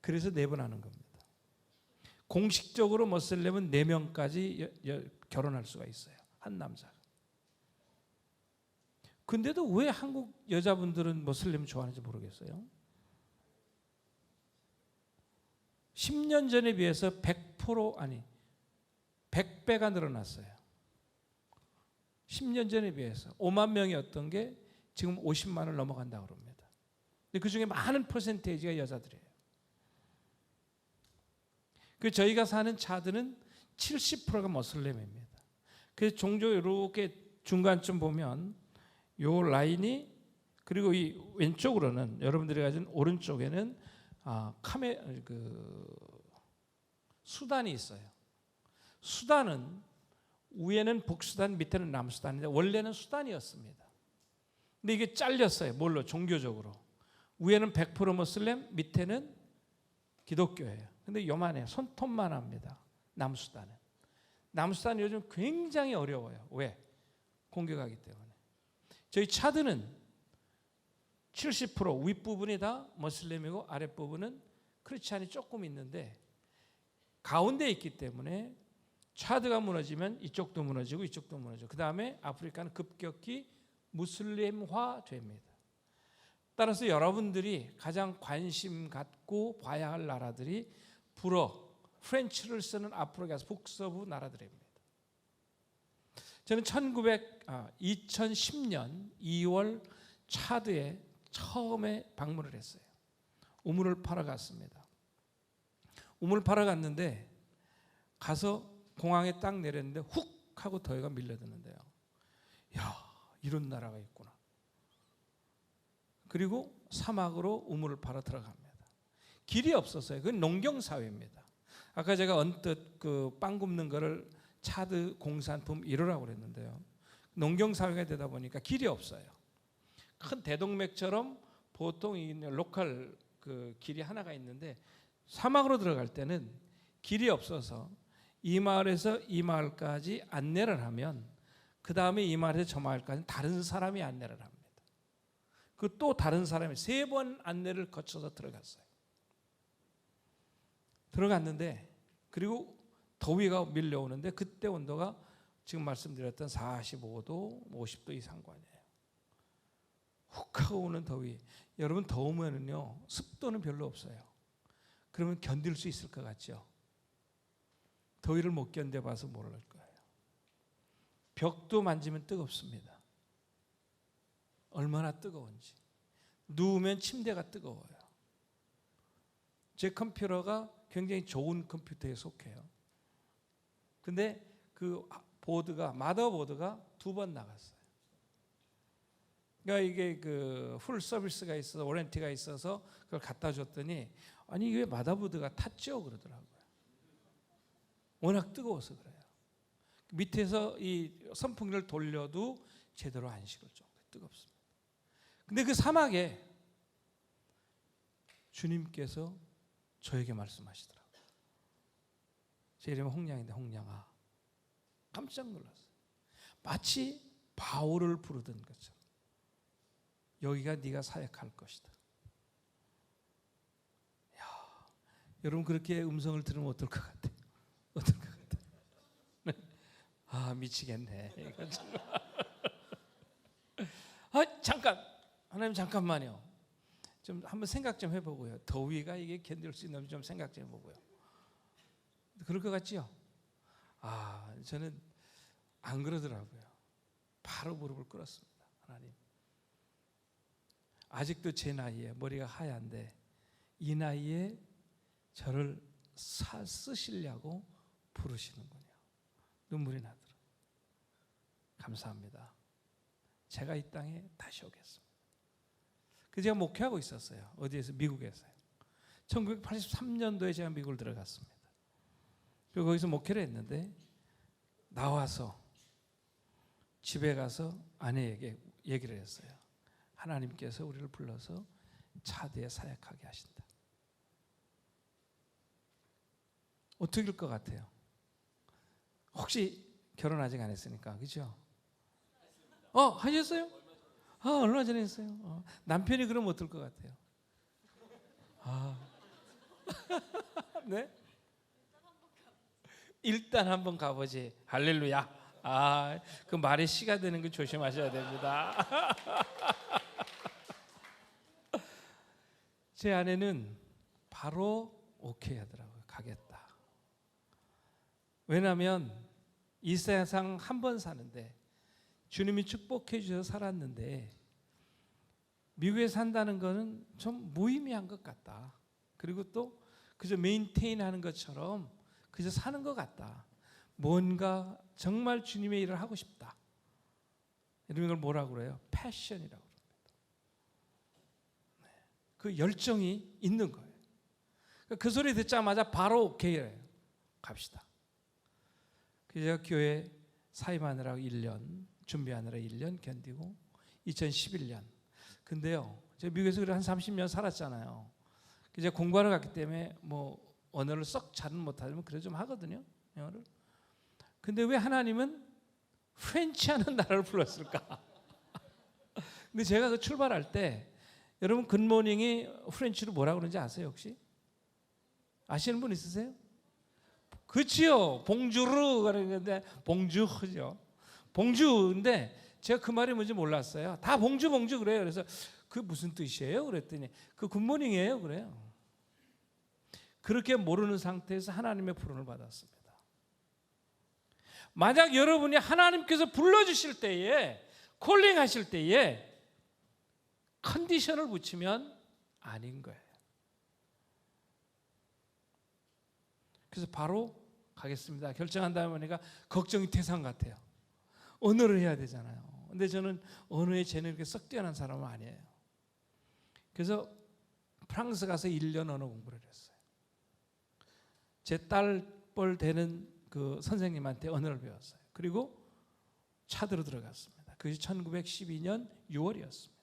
그래서 4번 하는 겁니다. 공식적으로 모슬렘은 4명까지 결혼할 수가 있어요. 한 남자가. 근데도 왜 한국 여자분들은 모슬렘 좋아하는지 모르겠어요. 10년 전에 비해서 100% 아니 100배가 늘어났어요. 10년 전에 비해서 5만 명이었던 게 지금 50만을 넘어간다고 그럽니다. 근데 그 중에 많은 퍼센테이지가 여자들이에요. 그 저희가 사는 차드는 70%가 모슬렘입니다. 그래서 종종 이렇게 중간쯤 보면 요 라인이 그리고 이 왼쪽으로는 여러분들이 가진 오른쪽에는 수단이 있어요. 수단은 위에는 북수단, 밑에는 남수단인데 원래는 수단이었습니다. 근데 이게 잘렸어요. 뭘로? 종교적으로. 위에는 100% 모슬렘, 밑에는 기독교예요. 근데 요만해요. 손톱만 합니다. 남수단은. 남수단이 요즘 굉장히 어려워요. 왜? 공격하기 때문에. 저희 차드는 70% 윗부분이 다 모슬렘이고 아랫부분은 크리스찬이 조금 있는데 가운데 있기 때문에 차드가 무너지면 이쪽도 무너지고 이쪽도 무너지고 그 다음에 아프리카는 급격히 무슬림화 됩니다. 따라서 여러분들이 가장 관심 갖고 봐야 할 나라들이 불어, 프렌치를 쓰는 아프리카 북서부 나라들입니다. 저는 2010년 2월 차드에 처음에 방문을 했어요. 우물을 팔아 갔습니다. 우물 팔아 갔는데 가서 공항에 딱 내렸는데 훅 하고 더위가 밀려드는데요. 야, 이런 나라가 있구나. 그리고 사막으로 우물을 팔아 들어갑니다. 길이 없었어요. 그건 농경사회입니다. 아까 제가 언뜻 그 빵 굽는 거를 차드 공산품 1호라고 그랬는데요. 농경사회가 되다 보니까 길이 없어요. 큰 대동맥처럼 보통 이 로컬 그 길이 하나가 있는데 사막으로 들어갈 때는 길이 없어서 이 마을에서 이 마을까지 안내를 하면 그 다음에 이 마을에서 저 마을까지 다른 사람이 안내를 합니다. 그 또 다른 사람이 3번 안내를 거쳐서 들어갔어요. 들어갔는데 그리고 더위가 밀려오는데 그때 온도가 지금 말씀드렸던 45도, 50도 이 상관이에요. 훅 하고 오는 더위. 여러분 더우면은요 습도는 별로 없어요. 그러면 견딜 수 있을 것 같죠? 더위를 못 견뎌봐서 모를 거예요. 벽도 만지면 뜨겁습니다. 얼마나 뜨거운지. 누우면 침대가 뜨거워요. 제 컴퓨터가 굉장히 좋은 컴퓨터에 속해요. 근데 그 보드가 마더보드가 2번 나갔어요. 그러니까 이게 그 풀 서비스가 있어서 워런티가 있어서 그걸 갖다 줬더니 아니 이게 마더보드가 탔죠 그러더라고요. 워낙 뜨거워서 그래요. 밑에서 이 선풍기를 돌려도 제대로 안 식을 정도로 뜨겁습니다. 근데 그 사막에 주님께서 저에게 말씀하시더라고요. 제 이름은 홍량인데 홍량아. 깜짝 놀랐어요. 마치 바울을 부르던 것처럼 여기가 네가 사역할 것이다. 야, 여러분 그렇게 음성을 들으면 어떨 것 같아요? 어떨 것 같아요? 아 미치겠네. 잠깐 하나님 잠깐만요. 좀 한번 생각 좀 해보고요. 더위가 이게 견딜 수 있는지 좀 생각 좀 해보고요. 그럴 것 같지요? 저는 안 그러더라고요. 바로 무릎을 꿇었습니다. 하나님, 아직도 제 나이에 머리가 하얀데 이 나이에 저를 쓰시려고 부르시는군요. 눈물이 나더라고요. 감사합니다. 제가 이 땅에 다시 오겠습니다. 그 제가 목회하고 있었어요. 어디에서? 미국에서요. 1983년도에 제가 미국을 들어갔습니다. 그리고 거기서 목회를 했는데 나와서 집에 가서 아내에게 얘기를 했어요. 하나님께서 우리를 불러서 차대에 사역하게 하신다. 어떻게 될 것 같아요? 혹시 결혼 아직 안 했으니까, 그죠? 하셨어요? 얼마 전에 했어요. 남편이 그러면 어떨 것 같아요? 네? 일단 한번 가보지. 할렐루야. 그 말에 씨가 되는 거 조심하셔야 됩니다. 제 아내는 바로 오케이 하더라고요. 가겠다. 왜냐하면 이 세상 한 번 사는데 주님이 축복해 주셔서 살았는데 미국에 산다는 거는 좀 무의미한 것 같다. 그리고 또 그저 메인테인 하는 것처럼 그저 사는 것 같다. 뭔가 정말 주님의 일을 하고 싶다. 이런 걸 뭐라고 그래요? 패션이라고 그럽니다. 그 열정이 있는 거예요. 그 소리 듣자마자 바로 오케이래요. 갑시다. 그래서 교회 사임하느라 1년, 준비하느라 1년 견디고 2011년. 근데요, 제가 미국에서 한 30년 살았잖아요. 이제 공부하러 갔기 때문에 뭐 언어를 썩 잘은 못하지만 그래 좀 하거든요, 영어를. 근데 왜 하나님은 프렌치하는 나라를 불렀을까? 근데 제가 그 출발할 때 여러분 굿모닝이 프렌치로 뭐라고 그러는지 아세요 혹시? 아시는 분 있으세요? 그치요, 봉주르 그러는데 봉주죠. 봉주인데 제가 그 말이 뭔지 몰랐어요. 다 봉주 그래요. 그래서 그 무슨 뜻이에요? 그랬더니 그 굿모닝이에요 그래요. 그렇게 모르는 상태에서 하나님의 부름을 받았습니다. 만약 여러분이 하나님께서 불러주실 때에 콜링 하실 때에 컨디션을 붙이면 아닌 거예요. 그래서 바로 가겠습니다 결정한 다음에 보니까 걱정이 태산 같아요. 언어를 해야 되잖아요. 근데 저는 언어에 재능이 그렇게 썩 뛰어난 사람은 아니에요. 그래서 프랑스 가서 1년 언어 공부를 했어요. 제 딸뻘 되는 그 선생님한테 언어를 배웠어요. 그리고 차드로 들어갔습니다. 그것이 1912년 6월이었습니다.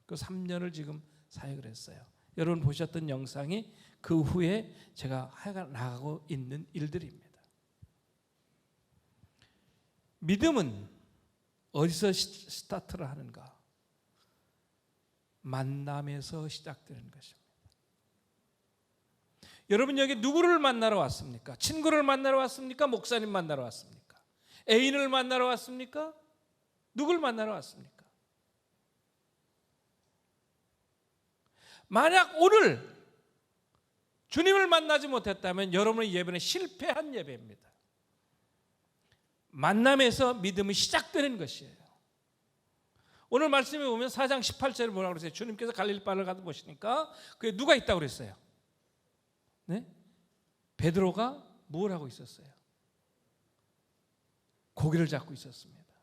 그 3년을 지금 사역을 했어요. 여러분 보셨던 영상이 그 후에 제가 나가고 있는 일들입니다. 믿음은 어디서 스타트를 하는가? 만남에서 시작되는 것입니다. 여러분 여기 누구를 만나러 왔습니까? 친구를 만나러 왔습니까? 목사님 만나러 왔습니까? 애인을 만나러 왔습니까? 누굴 만나러 왔습니까? 만약 오늘 주님을 만나지 못했다면 여러분의 예배는 실패한 예배입니다. 만남에서 믿음이 시작되는 것이에요. 오늘 말씀에 보면 4장 18절에 뭐라고 그랬어요? 주님께서 갈릴리바를 가다 보시니까 그게 누가 있다고 그랬어요? 네? 베드로가 뭘 하고 있었어요? 고기를 잡고 있었습니다.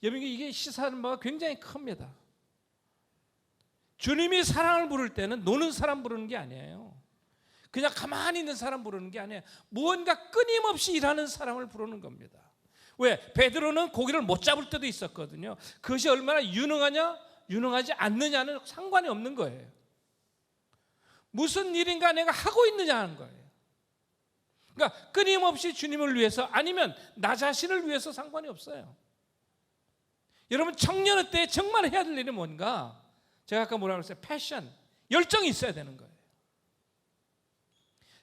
여러분 이게 시사하는 바가 굉장히 큽니다. 주님이 사랑을 부를 때는 노는 사람 부르는 게 아니에요. 그냥 가만히 있는 사람 부르는 게 아니에요. 무언가 끊임없이 일하는 사람을 부르는 겁니다. 왜? 베드로는 고기를 못 잡을 때도 있었거든요. 그것이 얼마나 유능하냐 유능하지 않느냐는 상관이 없는 거예요. 무슨 일인가 내가 하고 있느냐 하는 거예요. 그러니까 끊임없이 주님을 위해서 아니면 나 자신을 위해서 상관이 없어요. 여러분 청년의 때 정말 해야 될 일이 뭔가? 제가 아까 뭐라고 했어요? 패션, 열정이 있어야 되는 거예요.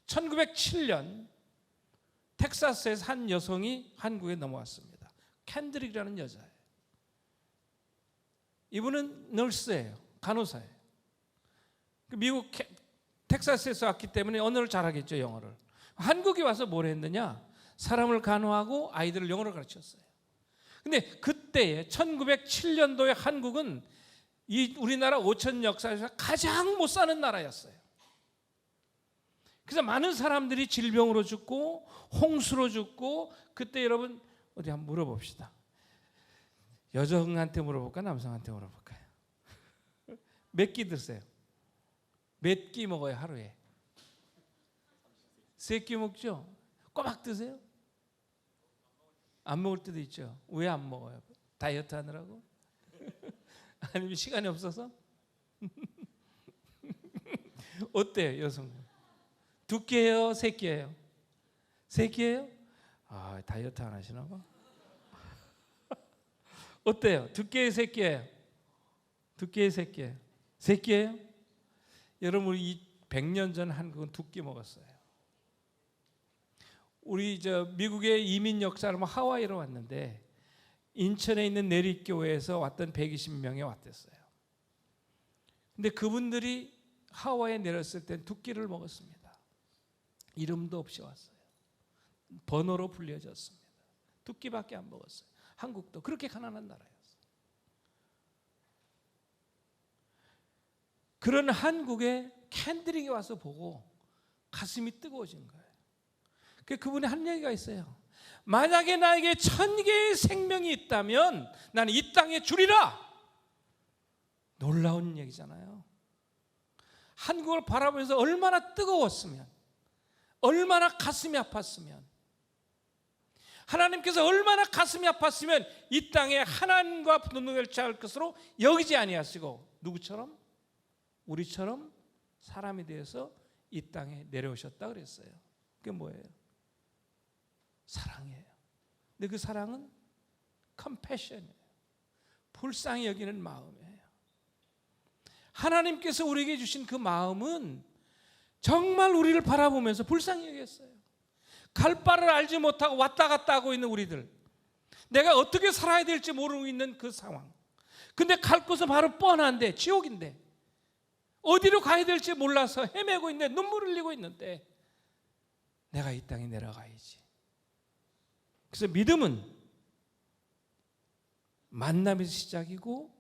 1907년 텍사스에서 한 여성이 한국에 넘어왔습니다. 캔드릭이라는 여자예요. 이분은 널스예요. 간호사예요. 미국 텍사스에서 왔기 때문에 언어를 잘하겠죠, 영어를. 한국에 와서 뭘 했느냐? 사람을 간호하고 아이들을 영어를 가르쳤어요. 근데 그때에 1907년도에 한국은 이 우리나라 5천 역사에서 가장 못 사는 나라였어요. 그래서 많은 사람들이 질병으로 죽고 홍수로 죽고, 그때 여러분 어디 한번 물어봅시다. 여성한테 물어볼까, 남성한테 물어볼까요? 몇 끼 드세요? 몇 끼 먹어요 하루에? 3끼 먹죠? 꼬박 드세요? 안 먹을 때도 있죠. 왜 안 먹어요? 다이어트 하느라고? 아니면 시간이 없어서? 어때요, 여성? 2끼예요, 3끼예요? 3끼예요? 아, 다이어트 안 하시나 봐. 어때요? 2끼예요, 3끼예요? 2끼예요, 3끼예요? 3끼예요? 여러분, 이 100년 전 한국은 2끼 먹었어요. 우리 미국의 이민 역사를 하와이로 왔는데 인천에 있는 내립교회에서 왔던 120명이 왔댔어요. 근데 그분들이 하와이에 내렸을 땐 2끼를 먹었습니다. 이름도 없이 왔어요. 번호로 불려졌습니다. 2끼밖에 안 먹었어요. 한국도 그렇게 가난한 나라였어요. 그런 한국에 캔드릭이 와서 보고 가슴이 뜨거워진 거예요. 그분이 한 얘기가 있어요. 만약에 나에게 1000개의 생명이 있다면 나는 이 땅에 주리라. 놀라운 얘기잖아요. 한국을 바라보면서 얼마나 뜨거웠으면, 얼마나 가슴이 아팠으면, 하나님께서 얼마나 가슴이 아팠으면 이 땅에 하나님과 분노를 취할 것으로 여기지 아니하시고 누구처럼? 우리처럼 사람이 되어서 이 땅에 내려오셨다 그랬어요. 그게 뭐예요? 사랑이에요. 근데 그 사랑은 컴패션이에요. 불쌍히 여기는 마음이에요. 하나님께서 우리에게 주신 그 마음은 정말 우리를 바라보면서 불쌍히 여겼어요. 갈 바를 알지 못하고 왔다 갔다 하고 있는 우리들, 내가 어떻게 살아야 될지 모르고 있는 그 상황. 근데 갈 곳은 바로 뻔한데, 지옥인데, 어디로 가야 될지 몰라서 헤매고 있는데, 눈물 흘리고 있는데, 내가 이 땅에 내려가야지. 그래서 믿음은 만남에서 시작이고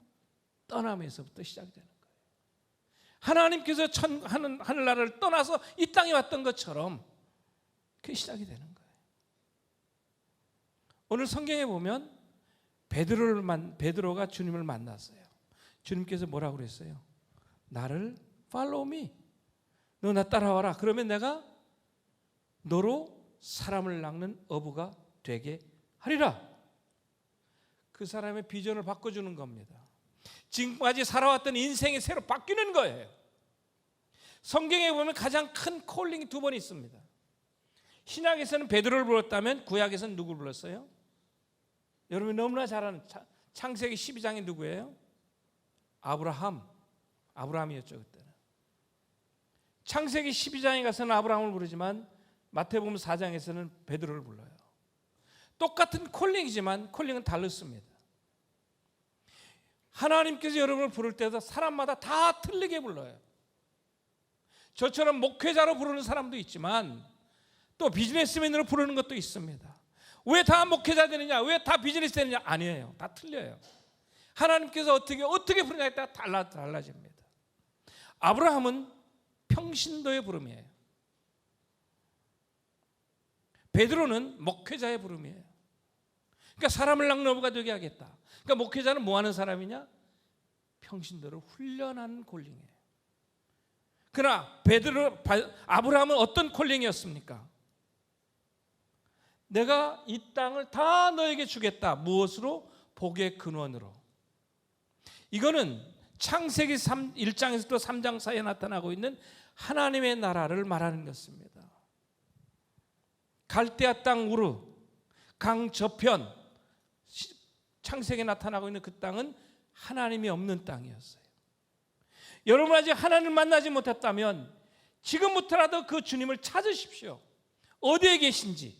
떠남에서부터 시작이 되는 거예요. 하나님께서 하늘나라를 떠나서 이 땅에 왔던 것처럼 그게 시작이 되는 거예요. 오늘 성경에 보면 베드로가 주님을 만났어요. 주님께서 뭐라고 그랬어요? 나를 follow me. 너 나 따라와라. 그러면 내가 너로 사람을 낚는 어부가 되게 하리라. 그 사람의 비전을 바꿔주는 겁니다. 지금까지 살아왔던 인생이 새로 바뀌는 거예요. 성경에 보면 가장 큰 콜링이 2번 있습니다. 신약에서는 베드로를 불렀다면 구약에서는 누구를 불렀어요? 여러분이 너무나 잘 아는 창세기 12장이 누구예요? 아브라함이었죠. 그때는. 창세기 12장에 가서는 아브라함을 부르지만 마태복음 4장에서는 베드로를 불러요. 똑같은 콜링이지만 콜링은 다릅니다. 하나님께서 여러분을 부를 때도 사람마다 다 틀리게 불러요. 저처럼 목회자로 부르는 사람도 있지만 또 비즈니스맨으로 부르는 것도 있습니다. 왜 다 목회자 되느냐? 왜 다 비즈니스 되느냐? 아니에요. 다 틀려요. 하나님께서 어떻게 부르냐에 따라 달라집니다. 아브라함은 평신도의 부름이에요. 베드로는 목회자의 부름이에요. 그러니까 사람을 낚는 어부가 되게 하겠다. 그러니까 목회자는 뭐 하는 사람이냐? 평신도를 훈련하는 콜링이에요. 그러나 아브라함은 어떤 콜링이었습니까? 내가 이 땅을 다 너에게 주겠다. 무엇으로? 복의 근원으로. 이거는 창세기 1장에서도 3장 사이에 나타나고 있는 하나님의 나라를 말하는 것입니다. 갈대아 땅 우르, 강 저편, 창세기에 나타나고 있는 그 땅은 하나님이 없는 땅이었어요. 여러분 아직 하나님을 만나지 못했다면 지금부터라도 그 주님을 찾으십시오. 어디에 계신지,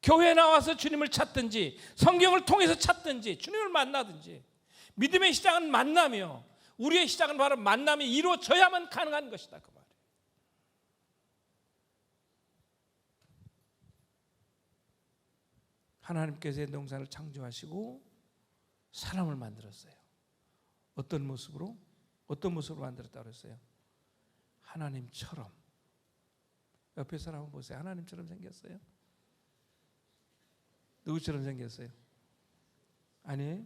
교회에 나와서 주님을 찾든지 성경을 통해서 찾든지 주님을 만나든지, 믿음의 시작은 만남이요. 우리의 시작은 바로 만남이 이루어져야만 가능한 것이다. 그 말이에요. 하나님께서 동산을 창조하시고 사람을 만들었어요. 어떤 모습으로? 어떤 모습으로 만들었다고 그랬어요? 하나님처럼. 옆에 사람 한번 보세요. 하나님처럼 생겼어요? 누구처럼 생겼어요? 아니에요?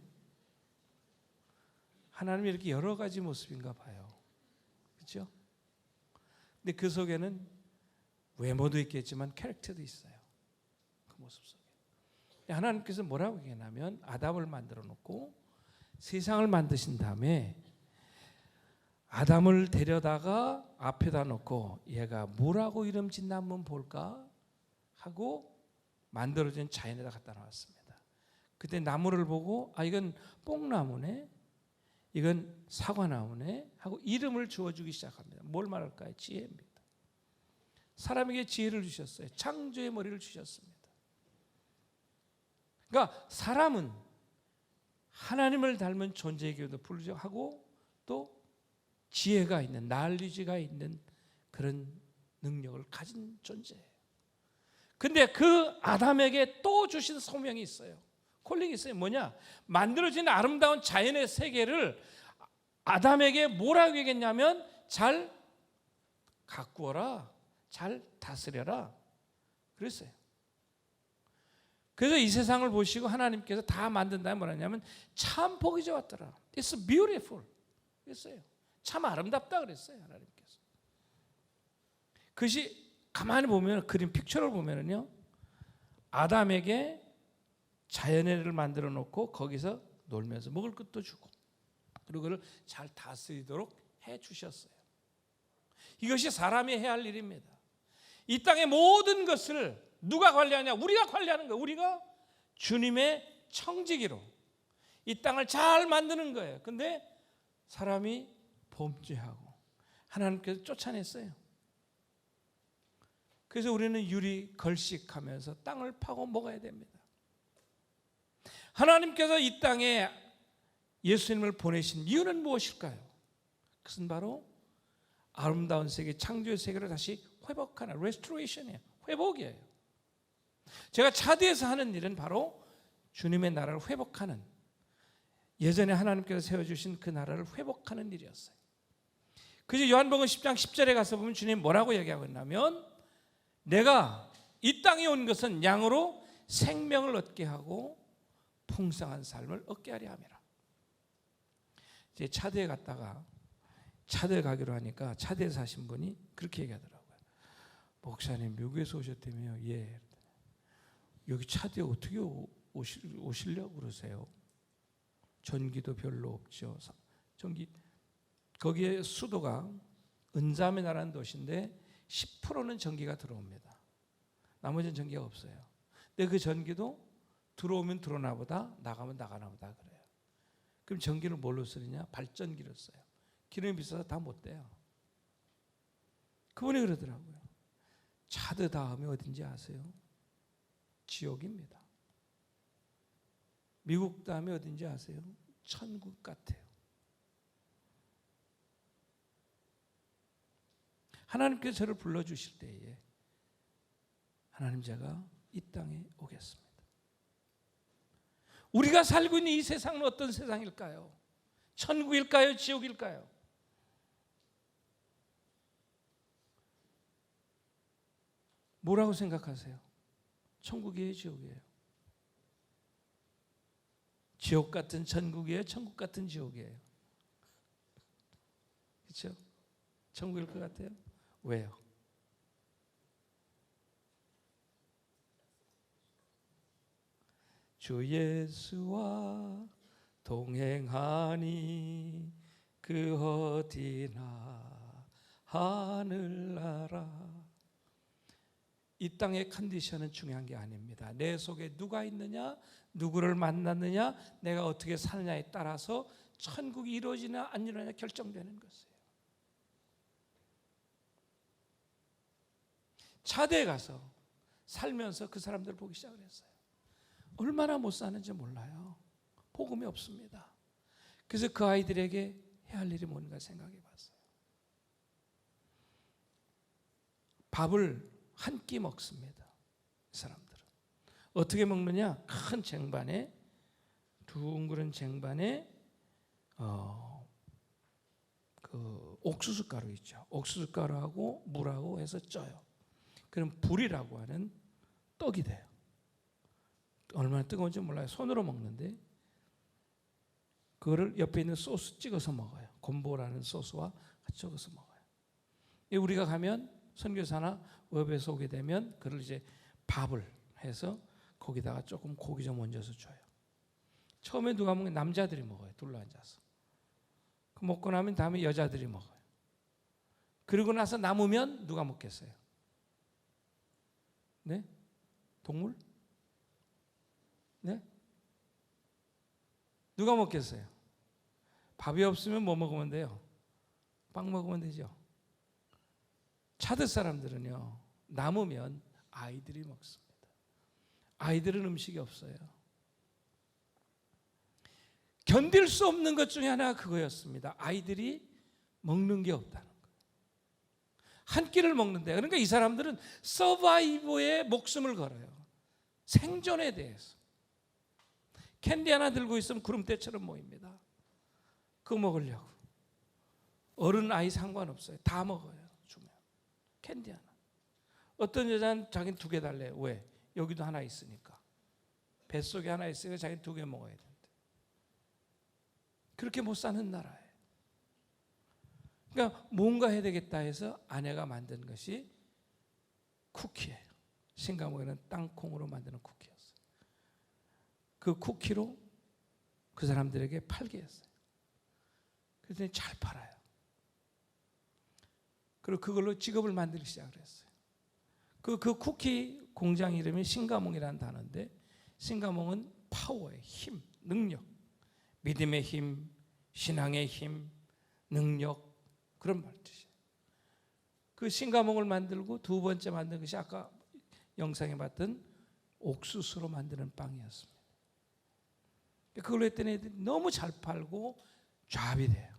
하나님이 이렇게 여러 가지 모습인가 봐요. 그렇죠? 근데 그 속에는 외모도 있겠지만 캐릭터도 있어요. 그 모습 속에. 하나님께서 뭐라고 얘기하냐면 아담을 만들어 놓고 세상을 만드신 다음에 아담을 데려다가 앞에다 놓고 얘가 뭐라고 이름 짓나 한번 볼까 하고 만들어진 자연에다 갖다 놨습니다. 그때 나무를 보고 아 이건 뽕나무네, 이건 사과나무네 하고 이름을 주어주기 시작합니다. 뭘 말할까요? 지혜입니다. 사람에게 지혜를 주셨어요. 창조의 머리를 주셨습니다. 그러니까 사람은 하나님을 닮은 존재이기도 불구하고 또 지혜가 있는, 날리지가 있는 그런 능력을 가진 존재예요. 근데 그 아담에게 또 주신 소명이 있어요. 콜링이 있어요. 뭐냐? 만들어진 아름다운 자연의 세계를 아담에게 뭐라고 얘기했냐면 잘 가꾸어라, 잘 다스려라 그랬어요. 그래서 이 세상을 보시고 하나님께서 다 만든 다음에 뭐라냐면 참 보기 좋았더라. It's beautiful 그랬어요. 참 아름답다 그랬어요. 하나님께서. 그것이 가만히 보면 그림 픽처를 보면은요, 아담에게 자연을 만들어 놓고 거기서 놀면서 먹을 것도 주고 그리고 그걸 잘 다스리도록 해 주셨어요. 이것이 사람이 해야 할 일입니다. 이 땅의 모든 것을 누가 관리하냐? 우리가 관리하는 거예요. 우리가 주님의 청지기로 이 땅을 잘 만드는 거예요. 근데 사람이 범죄하고 하나님께서 쫓아냈어요. 그래서 우리는 유리 걸식하면서 땅을 파고 먹어야 됩니다. 하나님께서 이 땅에 예수님을 보내신 이유는 무엇일까요? 그것은 바로 아름다운 세계, 창조의 세계를 다시 회복하는 레스토레이션이에요. 회복이에요. 제가 차디에서 하는 일은 바로 주님의 나라를 회복하는, 예전에 하나님께서 세워주신 그 나라를 회복하는 일이었어요. 그래서 요한복음 10장 10절에 가서 보면 주님 뭐라고 얘기하고 있냐면 내가 이 땅에 온 것은 양으로 생명을 얻게 하고 풍성한 삶을 얻게 하려 함이라. 이제 차대에 갔다가 차대에 가기로 하니까 차대에 사신 분이 그렇게 얘기하더라고요. 목사님 미국에서 오셨다며요? 예. 여기 차대에 어떻게 오시려고 그러세요? 전기도 별로 없죠. 전기 거기에 수도가 은자메나라는 도시인데 10%는 전기가 들어옵니다. 나머지는 전기가 없어요. 근데 그 전기도 들어오면 들어오나 보다 나가면 나가나 보다 그래요. 그럼 전기를 뭘로 쓰느냐? 발전기를 써요. 기름이 비싸서 다 못 돼요. 그분이 그러더라고요. 차드 다음에 어딘지 아세요? 지옥입니다. 미국 다음에 어딘지 아세요? 천국 같아요. 하나님께서 저를 불러주실 때에 하나님 제가 이 땅에 오겠습니다. 우리가 살고 있는 이 세상은 어떤 세상일까요? 천국일까요? 지옥일까요? 뭐라고 생각하세요? 천국이에요? 지옥이에요? 지옥 같은 천국이에요? 천국 같은 지옥이에요? 그렇죠? 천국일 것 같아요? 왜요? 주 예수와 동행하니 그 어디나 하늘나라. 이 땅의 컨디션은 중요한 게 아닙니다. 내 속에 누가 있느냐, 누구를 만났느냐, 내가 어떻게 사느냐에 따라서 천국이 이루어지나 안 이루어지나 결정되는 것이에요. 차대에 가서 살면서 그 사람들을 보기 시작을 했어요. 얼마나 못 사는지 몰라요. 복음이 없습니다. 그래서 그 아이들에게 해야 할 일이 뭔가 생각해 봤어요. 밥을 한 끼 먹습니다. 이 사람들은 어떻게 먹느냐? 큰 쟁반에, 둥그런 쟁반에 그 옥수수 가루 있죠. 옥수수 가루하고 물하고 해서 쪄요. 그럼 불이라고 하는 떡이 돼요. 얼마나 뜨거운지 몰라요. 손으로 먹는데 그거를 옆에 있는 소스 찍어서 먹어요. 곰보라는 소스와 같이 찍어서 먹어요. 우리가 가면 선교사나 워업에서 오게 되면 그걸 이제 밥을 해서 거기다가 조금 고기 좀 얹어서 줘요. 처음에 누가 먹는 남자들이 먹어요. 둘러앉아서. 그 먹고 나면 다음에 여자들이 먹어요. 그리고 나서 남으면 누가 먹겠어요? 네? 동물? 네? 누가 먹겠어요? 밥이 없으면 뭐 먹으면 돼요? 빵 먹으면 되죠. 차드 사람들은요, 남으면 아이들이 먹습니다. 아이들은 음식이 없어요. 견딜 수 없는 것 중에 하나가 그거였습니다. 아이들이 먹는 게 없다는 거예요. 한 끼를 먹는데, 그러니까 이 사람들은 서바이버에 목숨을 걸어요. 생존에 대해서. 캔디 하나 들고 있으면 구름대처럼 모입니다. 그거 먹으려고. 어른 아이 상관없어요. 다 먹어요. 주면 캔디 하나. 어떤 여자는 자기는 2개 달래요. 왜? 여기도 하나 있으니까. 뱃속에 하나 있으니까 자기는 2개 먹어야 된대. 그렇게 못 사는 나라예요. 그러니까 뭔가 해야 되겠다 해서 아내가 만든 것이 쿠키예요. 싱가포르는 땅콩으로 만드는 쿠키였어요. 그 쿠키로 그 사람들에게 팔게 했어요. 그랬더니 잘 팔아요. 그리고 그걸로 직업을 만들기 시작을 했어요. 그 쿠키 공장 이름이 싱가몽이라는 단어인데, 싱가몽은 파워의 힘, 능력, 믿음의 힘, 신앙의 힘, 능력, 그런 말뜻이에요. 그 싱가몽을 만들고 두 번째 만든 것이 아까 영상에 봤던 옥수수로 만드는 빵이었습니다. 그걸로 했더니 너무 잘 팔고 잡이 돼요.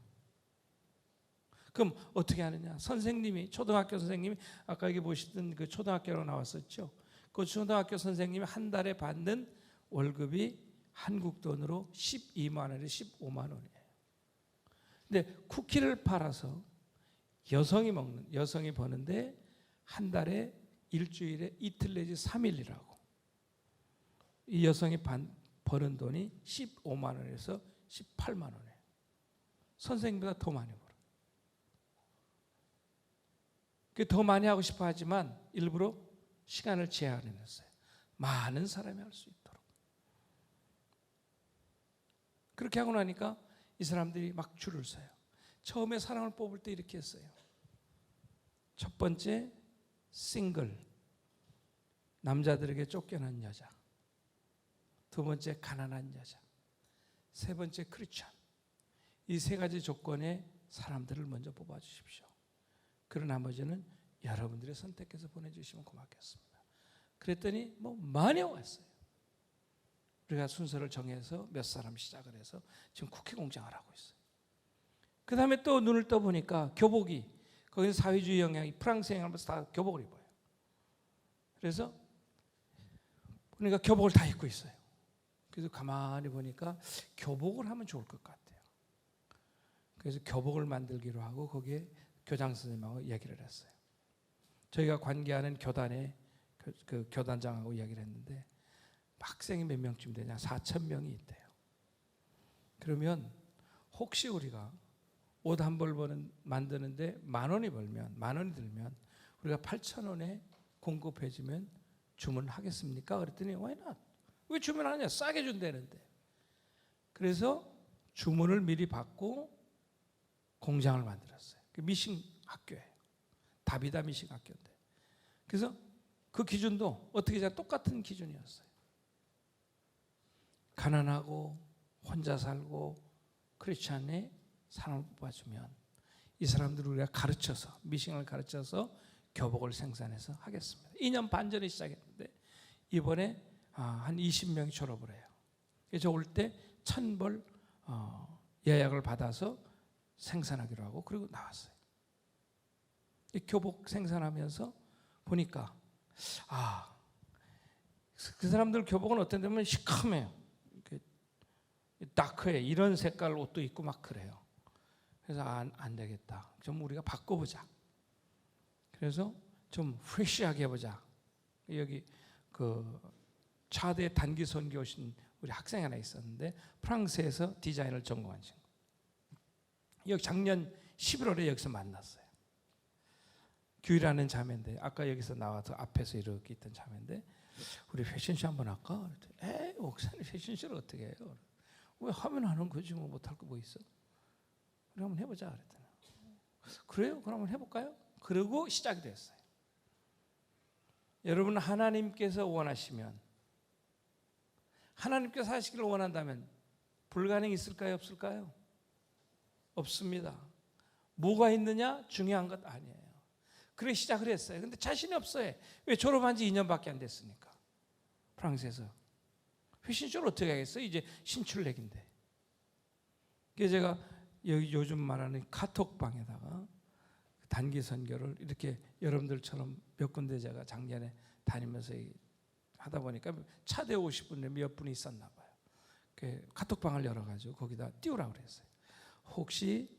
그럼 어떻게 하느냐? 선생님이, 초등학교 선생님이 아까 여기 보시던 그 초등학교로 나왔었죠. 그 초등학교 선생님이 한 달에 받는 월급이 한국 돈으로 12만 원에 15만 원이에요. 근데 쿠키를 팔아서 여성이 버는데 한 달에 일주일에 이틀 내지 3일이라고. 이 여성이 버는 돈이 15만 원에서 18만 원이에요. 선생님보다 더 많이 벌어요. 더 많이 하고 싶어 하지만 일부러 시간을 제한해놨어요. 많은 사람이 할 수 있도록. 그렇게 하고 나니까 이 사람들이 막 줄을 서요. 처음에 사람을 뽑을 때 이렇게 했어요. 첫 번째, 싱글, 남자들에게 쫓겨난 여자. 두 번째, 가난한 여자. 세 번째, 크리스찬. 이 세 가지 조건의 사람들을 먼저 뽑아주십시오. 그런 나머지는 여러분들이 선택해서 보내주시면 고맙겠습니다. 그랬더니 뭐 많이 왔어요. 우리가 순서를 정해서 몇 사람 시작을 해서 지금 쿠키 공장을 하고 있어요. 그 다음에 또 눈을 떠보니까 교복이, 거기는 사회주의 영향이, 프랑스 영향하면서 다 교복을 입어요. 그래서 보니까 교복을 다 입고 있어요. 그래서 가만히 보니까 교복을 하면 좋을 것 같아요. 그래서 교복을 만들기로 하고 거기에 교장 선생님하고 얘기를 했어요. 저희가 관계하는 교단에 그 교단장하고 이야기를 했는데 학생이 몇 명쯤 되냐? 4,000명이 있대요. 그러면 혹시 우리가 옷 한 벌 만드는데 10,000원이 들면 우리가 8,000원에 공급해주면 주문하겠습니까? 그랬더니 why not? 왜 주문하냐? 싸게 준다는데. 그래서 주문을 미리 받고 공장을 만들었어요. 그 미싱 학교예요. 다비다 미싱 학교인데. 그래서 그 기준도 어떻게 잘 똑같은 기준이었어요. 가난하고 혼자 살고 크리스찬의 사람을 뽑아주면 이 사람들을 우리가 가르쳐서, 미싱을 가르쳐서 교복을 생산해서 하겠습니다. 2년 반 전에 시작했는데 이번에 한 20명이 졸업을 해요. 그래서 올 때 1,000벌 예약을 받아서 생산하기로 하고 그리고 나왔어요. 이 교복 생산하면서 보니까 그 사람들 교복은 어떤 데면 시커매요. 다크해. 이런 색깔 옷도 입고 막 그래요. 그래서 안 되겠다. 좀 우리가 바꿔보자. 그래서 좀 프레시하게 해보자. 여기 그 차대 단기 선교 오신 우리 학생이 하나 있었는데 프랑스에서 디자인을 전공한 친구. 여기 작년 11월에 여기서 만났어요. 규일하는 자매인데 아까 여기서 나와서 앞에서 이렇게 있던 자매인데 우리 패션쇼 한번 할까? 에이 옥사님 패션쇼를 어떻게 해요? 왜 하면 하는 거지 뭐 못할 거 뭐 있어? 그래 한번 해보자 그랬더니 그래요? 그럼 한번 해볼까요? 그러고 시작이 됐어요. 여러분 하나님께서 원하시면 하나님께서 하시기를 원한다면 불가능이 있을까요? 없을까요? 없습니다. 뭐가 있느냐? 중요한 것 아니에요. 그래 시작을 했어요. 근데 자신이 없어요. 왜? 졸업한 지 2년밖에 안 됐으니까. 프랑스에서. 패션쇼를 어떻게 하겠어요? 이제 신출내기인데. 그래서 제가 여기 요즘 말하는 카톡방에다가 단기 선교를 이렇게 여러분들처럼 몇 군데 제가 작년에 다니면서 하다 보니까 차대 50분에 몇 분이 있었나 봐요. 그 카톡방을 열어가지고 거기다 띄우라고 그랬어요. 혹시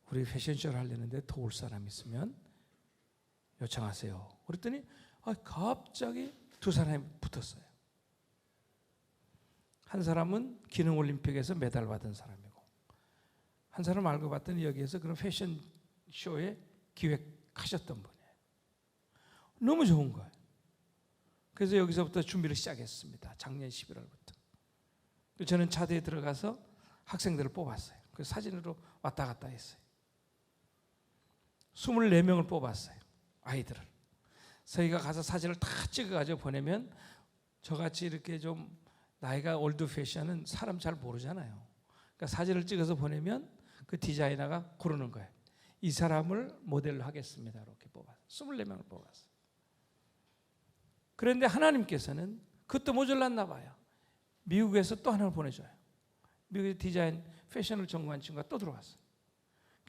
우리 패션쇼를 하려는데 도울 사람 있으면 요청하세요. 그랬더니 갑자기 두 사람이 붙었어요. 한 사람은 기능올림픽에서 메달 받은 사람이고 한 사람 알고 봤더니 여기에서 그런 패션쇼에 기획하셨던 분이에요. 너무 좋은 거예요. 그래서 여기서부터 준비를 시작했습니다. 작년 11월부터. 저는 차대에 들어가서 학생들을 뽑았어요. 그 사진으로 왔다 갔다 했어요. 24명을 뽑았어요. 아이들을. 저희가 가서 사진을 다 찍어가지고 보내면 저같이 이렇게 좀 나이가 올드 패션은 사람 잘 모르잖아요. 그러니까 사진을 찍어서 보내면 그 디자이너가 고르는 거예요. 이 사람을 모델로 하겠습니다. 이렇게 뽑았어요. 24명을 뽑았어요. 그런데 하나님께서는 그것도 모자랐나 봐요. 미국에서 또 하나를 보내줘요. 미국의 디자인 패션을 전공한 친구가 또 들어왔어요.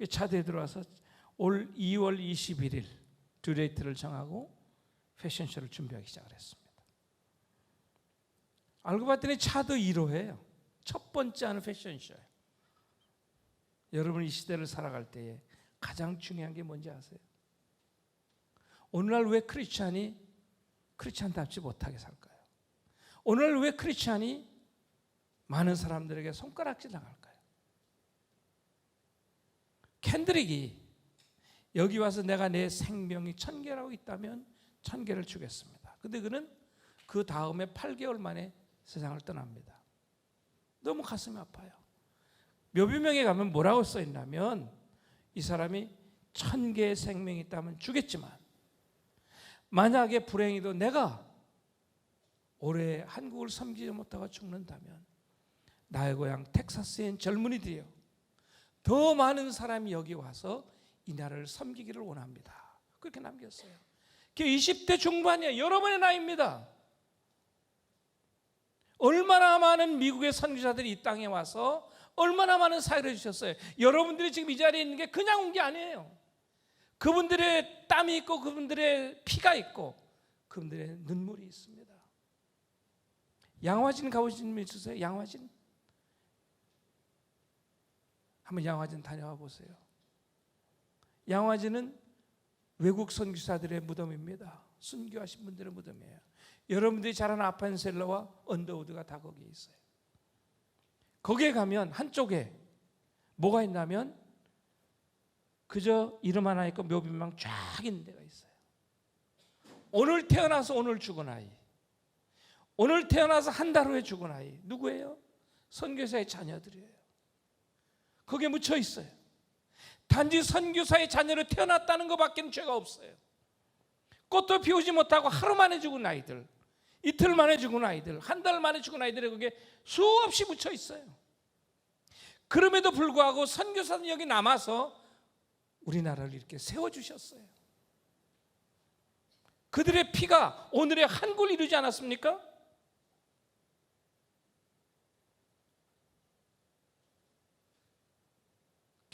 차대에 들어와서 올 2월 21일 듀레이트를 정하고 패션쇼를 준비하기 시작을 했습니다. 알고 봤더니 차도 1호예요. 첫 번째 하는 패션쇼예요. 여러분 이 시대를 살아갈 때에 가장 중요한 게 뭔지 아세요? 오늘날 왜 크리스찬이 크리스찬답지 못하게 살까요? 오늘날 왜 크리스찬이 많은 사람들에게 손가락질 당할까요? 캔드릭이 여기 와서 내가 내 생명이 1000개라고 있다면 1000개를 주겠습니다. 근데 그는 그 다음에 8개월 만에 세상을 떠납니다. 너무 가슴이 아파요. 묘비명에 가면 뭐라고 써있냐면 이 사람이 1000개의 생명이 있다면 주겠지만 만약에 불행히도 내가 올해 한국을 섬기지 못하고 죽는다면 나의 고향 텍사스에 있는 젊은이들이요 더 많은 사람이 여기 와서 이 나라를 섬기기를 원합니다. 그렇게 남겼어요. 그 20대 중반이에요. 여러분의 나이입니다. 얼마나 많은 미국의 선교사들이 이 땅에 와서 얼마나 많은 사회를 해주셨어요. 여러분들이 지금 이 자리에 있는 게 그냥 온 게 아니에요. 그분들의 땀이 있고 그분들의 피가 있고 그분들의 눈물이 있습니다. 양화진 가보신 분 있으세요? 양화진? 한번 양화진 다녀와 보세요. 양화진은 외국 선교사들의 무덤입니다. 순교하신 분들의 무덤이에요. 여러분들이 잘 아는 아판셀러와 언더우드가 다 거기에 있어요. 거기에 가면 한쪽에 뭐가 있냐면 그저 이름 하나 있고 묘비망 쫙 있는 데가 있어요. 오늘 태어나서 오늘 죽은 아이, 오늘 태어나서 한 달 후에 죽은 아이 누구예요? 선교사의 자녀들이에요. 거기에 묻혀 있어요. 단지 선교사의 자녀로 태어났다는 것밖에는 죄가 없어요. 꽃도 피우지 못하고 하루 만에 죽은 아이들, 이틀 만에 죽은 아이들, 한 달 만에 죽은 아이들이 거기에 수없이 묻혀 있어요. 그럼에도 불구하고 선교사는 여기 남아서 우리나라를 이렇게 세워주셨어요. 그들의 피가 오늘의 한국을 이루지 않았습니까?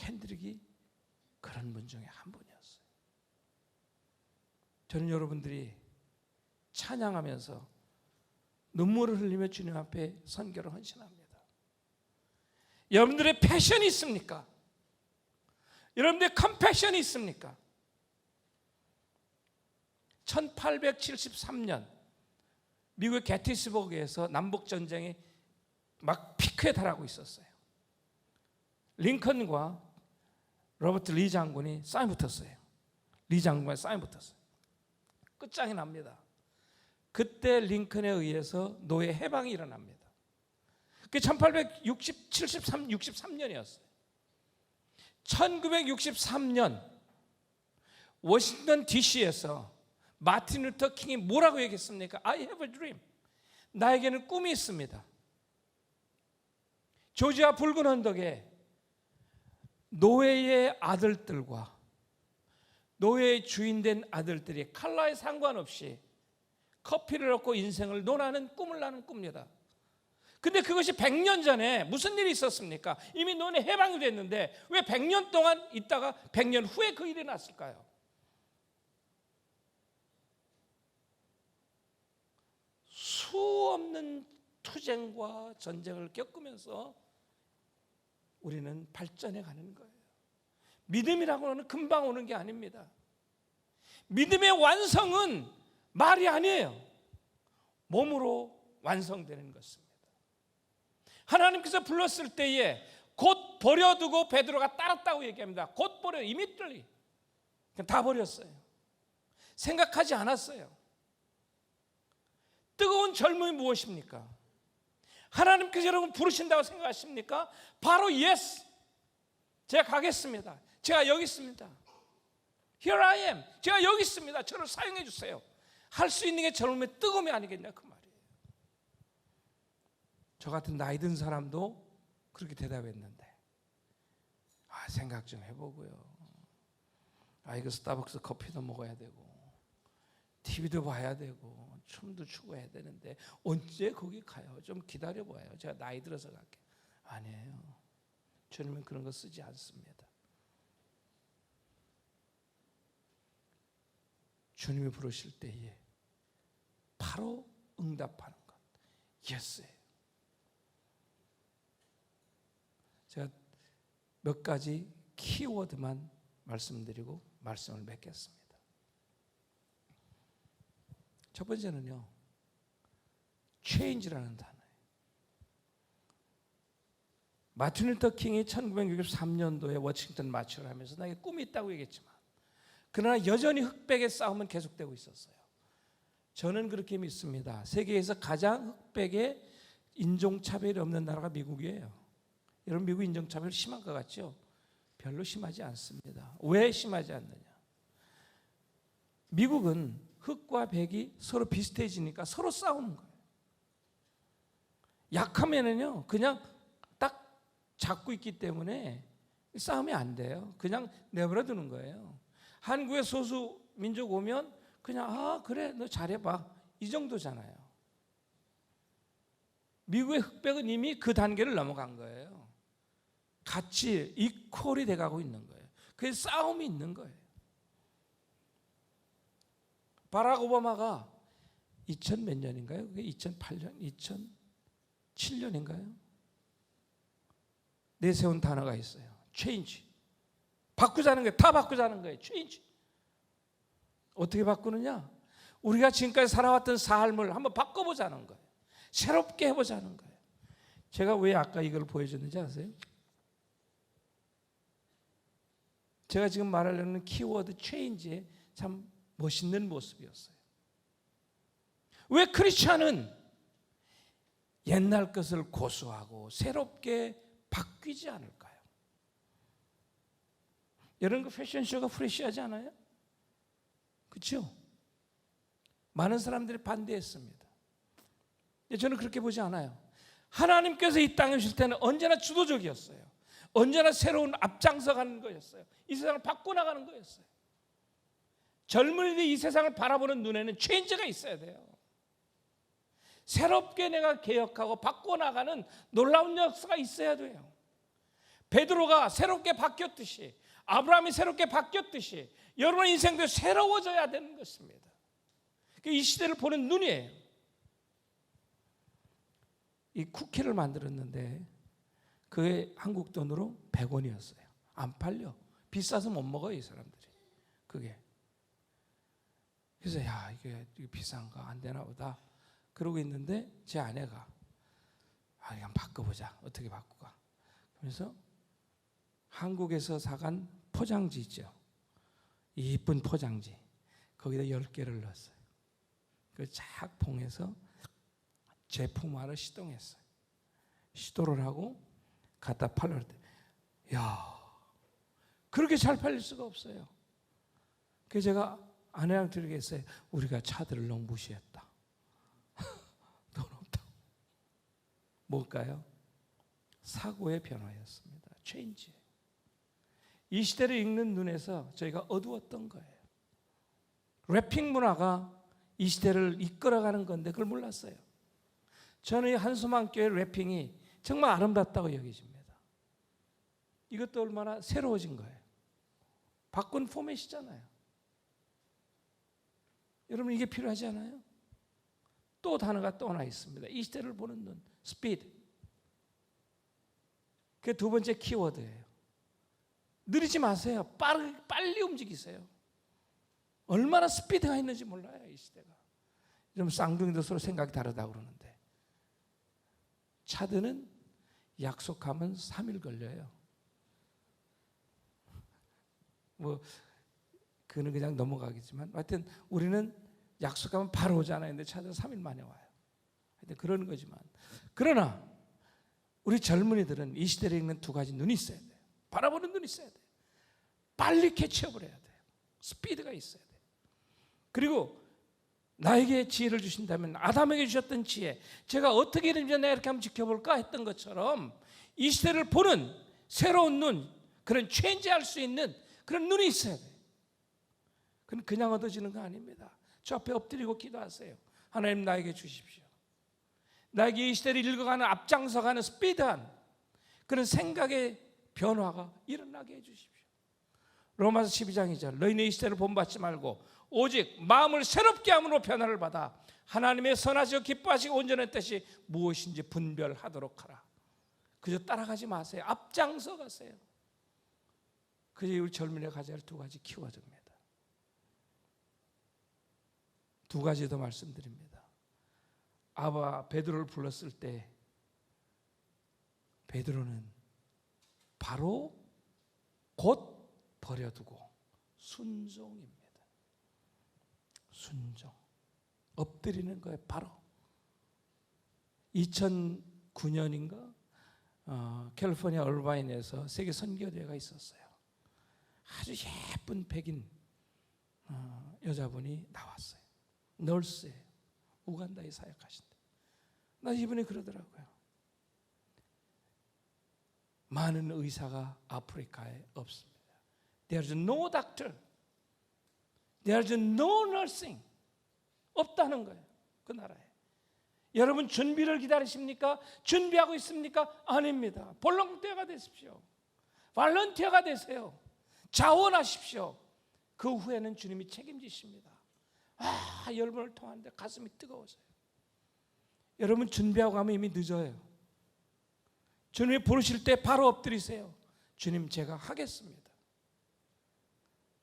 핸드릭이 그런 분 중에 한 분이었어요. 저는 여러분들이 찬양하면서 눈물을 흘리며 주님 앞에 선교를 헌신합니다. 여러분들의 패션이 있습니까? 여러분들의 컴패션이 있습니까? 1873년 미국의 게티스버그에서 남북전쟁이 막 피크에 달하고 있었어요. 링컨과 로버트 리 장군이 싸움 붙었어요. 리 장군과 싸움 붙었어요. 끝장이 납니다. 그때 링컨에 의해서 노예 해방이 일어납니다. 그게 1863년이었어요. 1963년 워싱턴 DC에서 마틴 루터 킹이 뭐라고 얘기했습니까? I have a dream. 나에게는 꿈이 있습니다. 조지아 붉은 언덕에 노예의 아들들과 노예의 주인된 아들들이 컬러에 상관없이 커피를 얻고 인생을 논하는 꿈을 나는 꿉니다. 근데 그것이 100년 전에 무슨 일이 있었습니까? 이미 노예 해방이 됐는데 왜 100년 동안 있다가 100년 후에 그 일이 났을까요? 수없는 투쟁과 전쟁을 겪으면서 우리는 발전해 가는 거예요. 믿음이라고 하는 금방 오는 게 아닙니다. 믿음의 완성은 말이 아니에요. 몸으로 완성되는 것입니다. 하나님께서 불렀을 때에 곧 버려두고 베드로가 따랐다고 얘기합니다. 곧 버려, 이미들리 다 버렸어요. 생각하지 않았어요. 뜨거운 젊음이 무엇입니까? 하나님께서 여러분 부르신다고 생각하십니까? 바로 예스. 제가 가겠습니다. 제가 여기 있습니다. Here I am. 제가 여기 있습니다. 저를 사용해 주세요. 할 수 있는 게 젊음의 뜨거움이 아니겠냐 그 말이에요. 저 같은 나이 든 사람도 그렇게 대답했는데 생각 좀 해보고요. 이거 스타벅스 커피도 먹어야 되고 TV도 봐야 되고 춤도 추고 해야 되는데 언제 거기 가요? 좀 기다려봐요. 제가 나이 들어서 갈게요. 아니에요. 주님은 그런 거 쓰지 않습니다. 주님이 부르실 때에 바로 응답하는 것. 예스예요. 제가 몇 가지 키워드만 말씀드리고 말씀을 맺겠습니다. 첫 번째는요, change라는 단어예요. 마틴 루터 킹이 1963년도에 워싱턴 마치를 하면서 나에게 꿈이 있다고 얘기했지만 그러나 여전히 흑백의 싸움은 계속되고 있었어요. 저는 그렇게 믿습니다. 세계에서 가장 흑백의 인종차별이 없는 나라가 미국이에요. 여러분 미국 인종차별 심한 것 같죠? 별로 심하지 않습니다. 왜 심하지 않느냐? 미국은 흑과 백이 서로 비슷해지니까 서로 싸우는 거예요. 약하면은요 그냥 딱 잡고 있기 때문에 싸움이 안 돼요. 그냥 내버려 두는 거예요. 한국의 소수 민족 오면 그냥 그래 너 잘해봐 이 정도잖아요. 미국의 흑백은 이미 그 단계를 넘어간 거예요. 같이 이퀄이 돼가고 있는 거예요. 그래서 싸움이 있는 거예요. 바락 오바마가 2000 몇 년인가요? 그게 2008년, 2007년인가요? 내세운 단어가 있어요. change. 바꾸자는 거예요. 다 바꾸자는 거예요. change. 어떻게 바꾸느냐? 우리가 지금까지 살아왔던 삶을 한번 바꿔보자는 거예요. 새롭게 해보자는 거예요. 제가 왜 아까 이걸 보여줬는지 아세요? 제가 지금 말하려는 키워드 change의 참 멋있는 모습이었어요. 왜 크리스찬은 옛날 것을 고수하고 새롭게 바뀌지 않을까요? 여러분 그 패션쇼가 프레시하지 않아요? 그렇죠? 많은 사람들이 반대했습니다. 저는 그렇게 보지 않아요. 하나님께서 이 땅에 오실 때는 언제나 주도적이었어요. 언제나 새로운 앞장서가는 거였어요. 이 세상을 바꿔나가는 거였어요. 젊은이들이 이 세상을 바라보는 눈에는 체인지가 있어야 돼요. 새롭게 내가 개혁하고 바꿔나가는 놀라운 역사가 있어야 돼요. 베드로가 새롭게 바뀌었듯이, 아브라함이 새롭게 바뀌었듯이 여러분의 인생도 새로워져야 되는 것입니다. 이 시대를 보는 눈이에요. 이 쿠키를 만들었는데 그게 한국 돈으로 100원이었어요. 안 팔려. 비싸서 못 먹어요, 이 사람들이. 그게. 그래서 야, 이게 비싼가 안 되나 보다. 그러고 있는데 제 아내가 이거 바꿔보자. 어떻게 바꾸까? 그래서 한국에서 사간 포장지 있죠. 이쁜 포장지. 거기다 10개를 넣었어요. 그 착봉해서 제품화를 시도했어요. 시도를 하고 갖다 팔려고 때, 야, 그렇게 잘 팔릴 수가 없어요. 그래서 제가 아내랑 들으겠어요. 우리가 차들을 너무 무시했다. 돈 없다고. 뭘까요? 사고의 변화였습니다. 체인지. 이 시대를 읽는 눈에서 저희가 어두웠던 거예요. 래핑 문화가 이 시대를 이끌어가는 건데 그걸 몰랐어요. 저는 이 한수만교회 래핑이 정말 아름답다고 여기집니다. 이것도 얼마나 새로워진 거예요. 바꾼 포맷이잖아요. 여러분 이게 필요하지 않아요? 또 단어가 또 하나 있습니다. 이 시대를 보는 눈, 스피드. 그게 두 번째 키워드예요. 느리지 마세요. 빨리 움직이세요. 얼마나 스피드가 있는지 몰라요, 이 시대가. 좀 쌍둥이도 서로 생각이 다르다고 그러는데 차드는 약속하면 3일 걸려요. 뭐 그는 그냥 넘어가겠지만 하여튼 우리는 약속하면 바로 오잖아요. 근데 차드는 3일 만에 와요. 하여튼 그런 거지만 그러나 우리 젊은이들은 이 시대를 읽는 두 가지 눈이 있어야 돼요. 바라보는 눈이 있어야 돼요. 빨리 캐치업을 해야 돼요. 스피드가 있어야 돼요. 그리고 나에게 지혜를 주신다면 아담에게 주셨던 지혜, 제가 어떻게 이제 내가 이렇게 한번 지켜볼까 했던 것처럼 이 시대를 보는 새로운 눈, 그런 체인지할 수 있는 그런 눈이 있어야 돼요. 그건 그냥 얻어지는 거 아닙니다. 저 앞에 엎드리고 기도하세요. 하나님 나에게 주십시오. 나에게 이 시대를 읽어가는 앞장서가는 스피드한 그런 생각의 변화가 일어나게 해주십시오. 로마서 12장 2절 너희는 이 시대를 본받지 말고 오직 마음을 새롭게 함으로 변화를 받아 하나님의 선하시고 기뻐하시고 온전한 뜻이 무엇인지 분별하도록 하라. 그저 따라가지 마세요. 앞장서 가세요. 그게 우리 젊은이가 가져야 할 두 가지 키워드입니다. 두 가지 더 말씀드립니다. 아바 베드로를 불렀을 때 베드로는 바로 곧 버려두고 순종입니다. 순종. 엎드리는 거예요. 바로 2009년인가 캘리포니아 얼바인에서 세계 선교대회가 있었어요. 아주 예쁜 백인 여자분이 나왔어요. 널스예요. 우간다에 사역하신대. 나 이분이 그러더라고요. 많은 의사가 아프리카에 없습니다. There's no doctor. There's no nursing. 없다는 거예요. 그 나라에. 여러분 준비를 기다리십니까? 준비하고 있습니까? 아닙니다. 볼런티어가 되십시오. 발런티어가 되세요. 자원하십시오. 그 후에는 주님이 책임지십니다. 여러분을 통하는데 가슴이 뜨거워져요. 여러분 준비하고 가면 이미 늦어요. 주님이 부르실 때 바로 엎드리세요. 주님 제가 하겠습니다.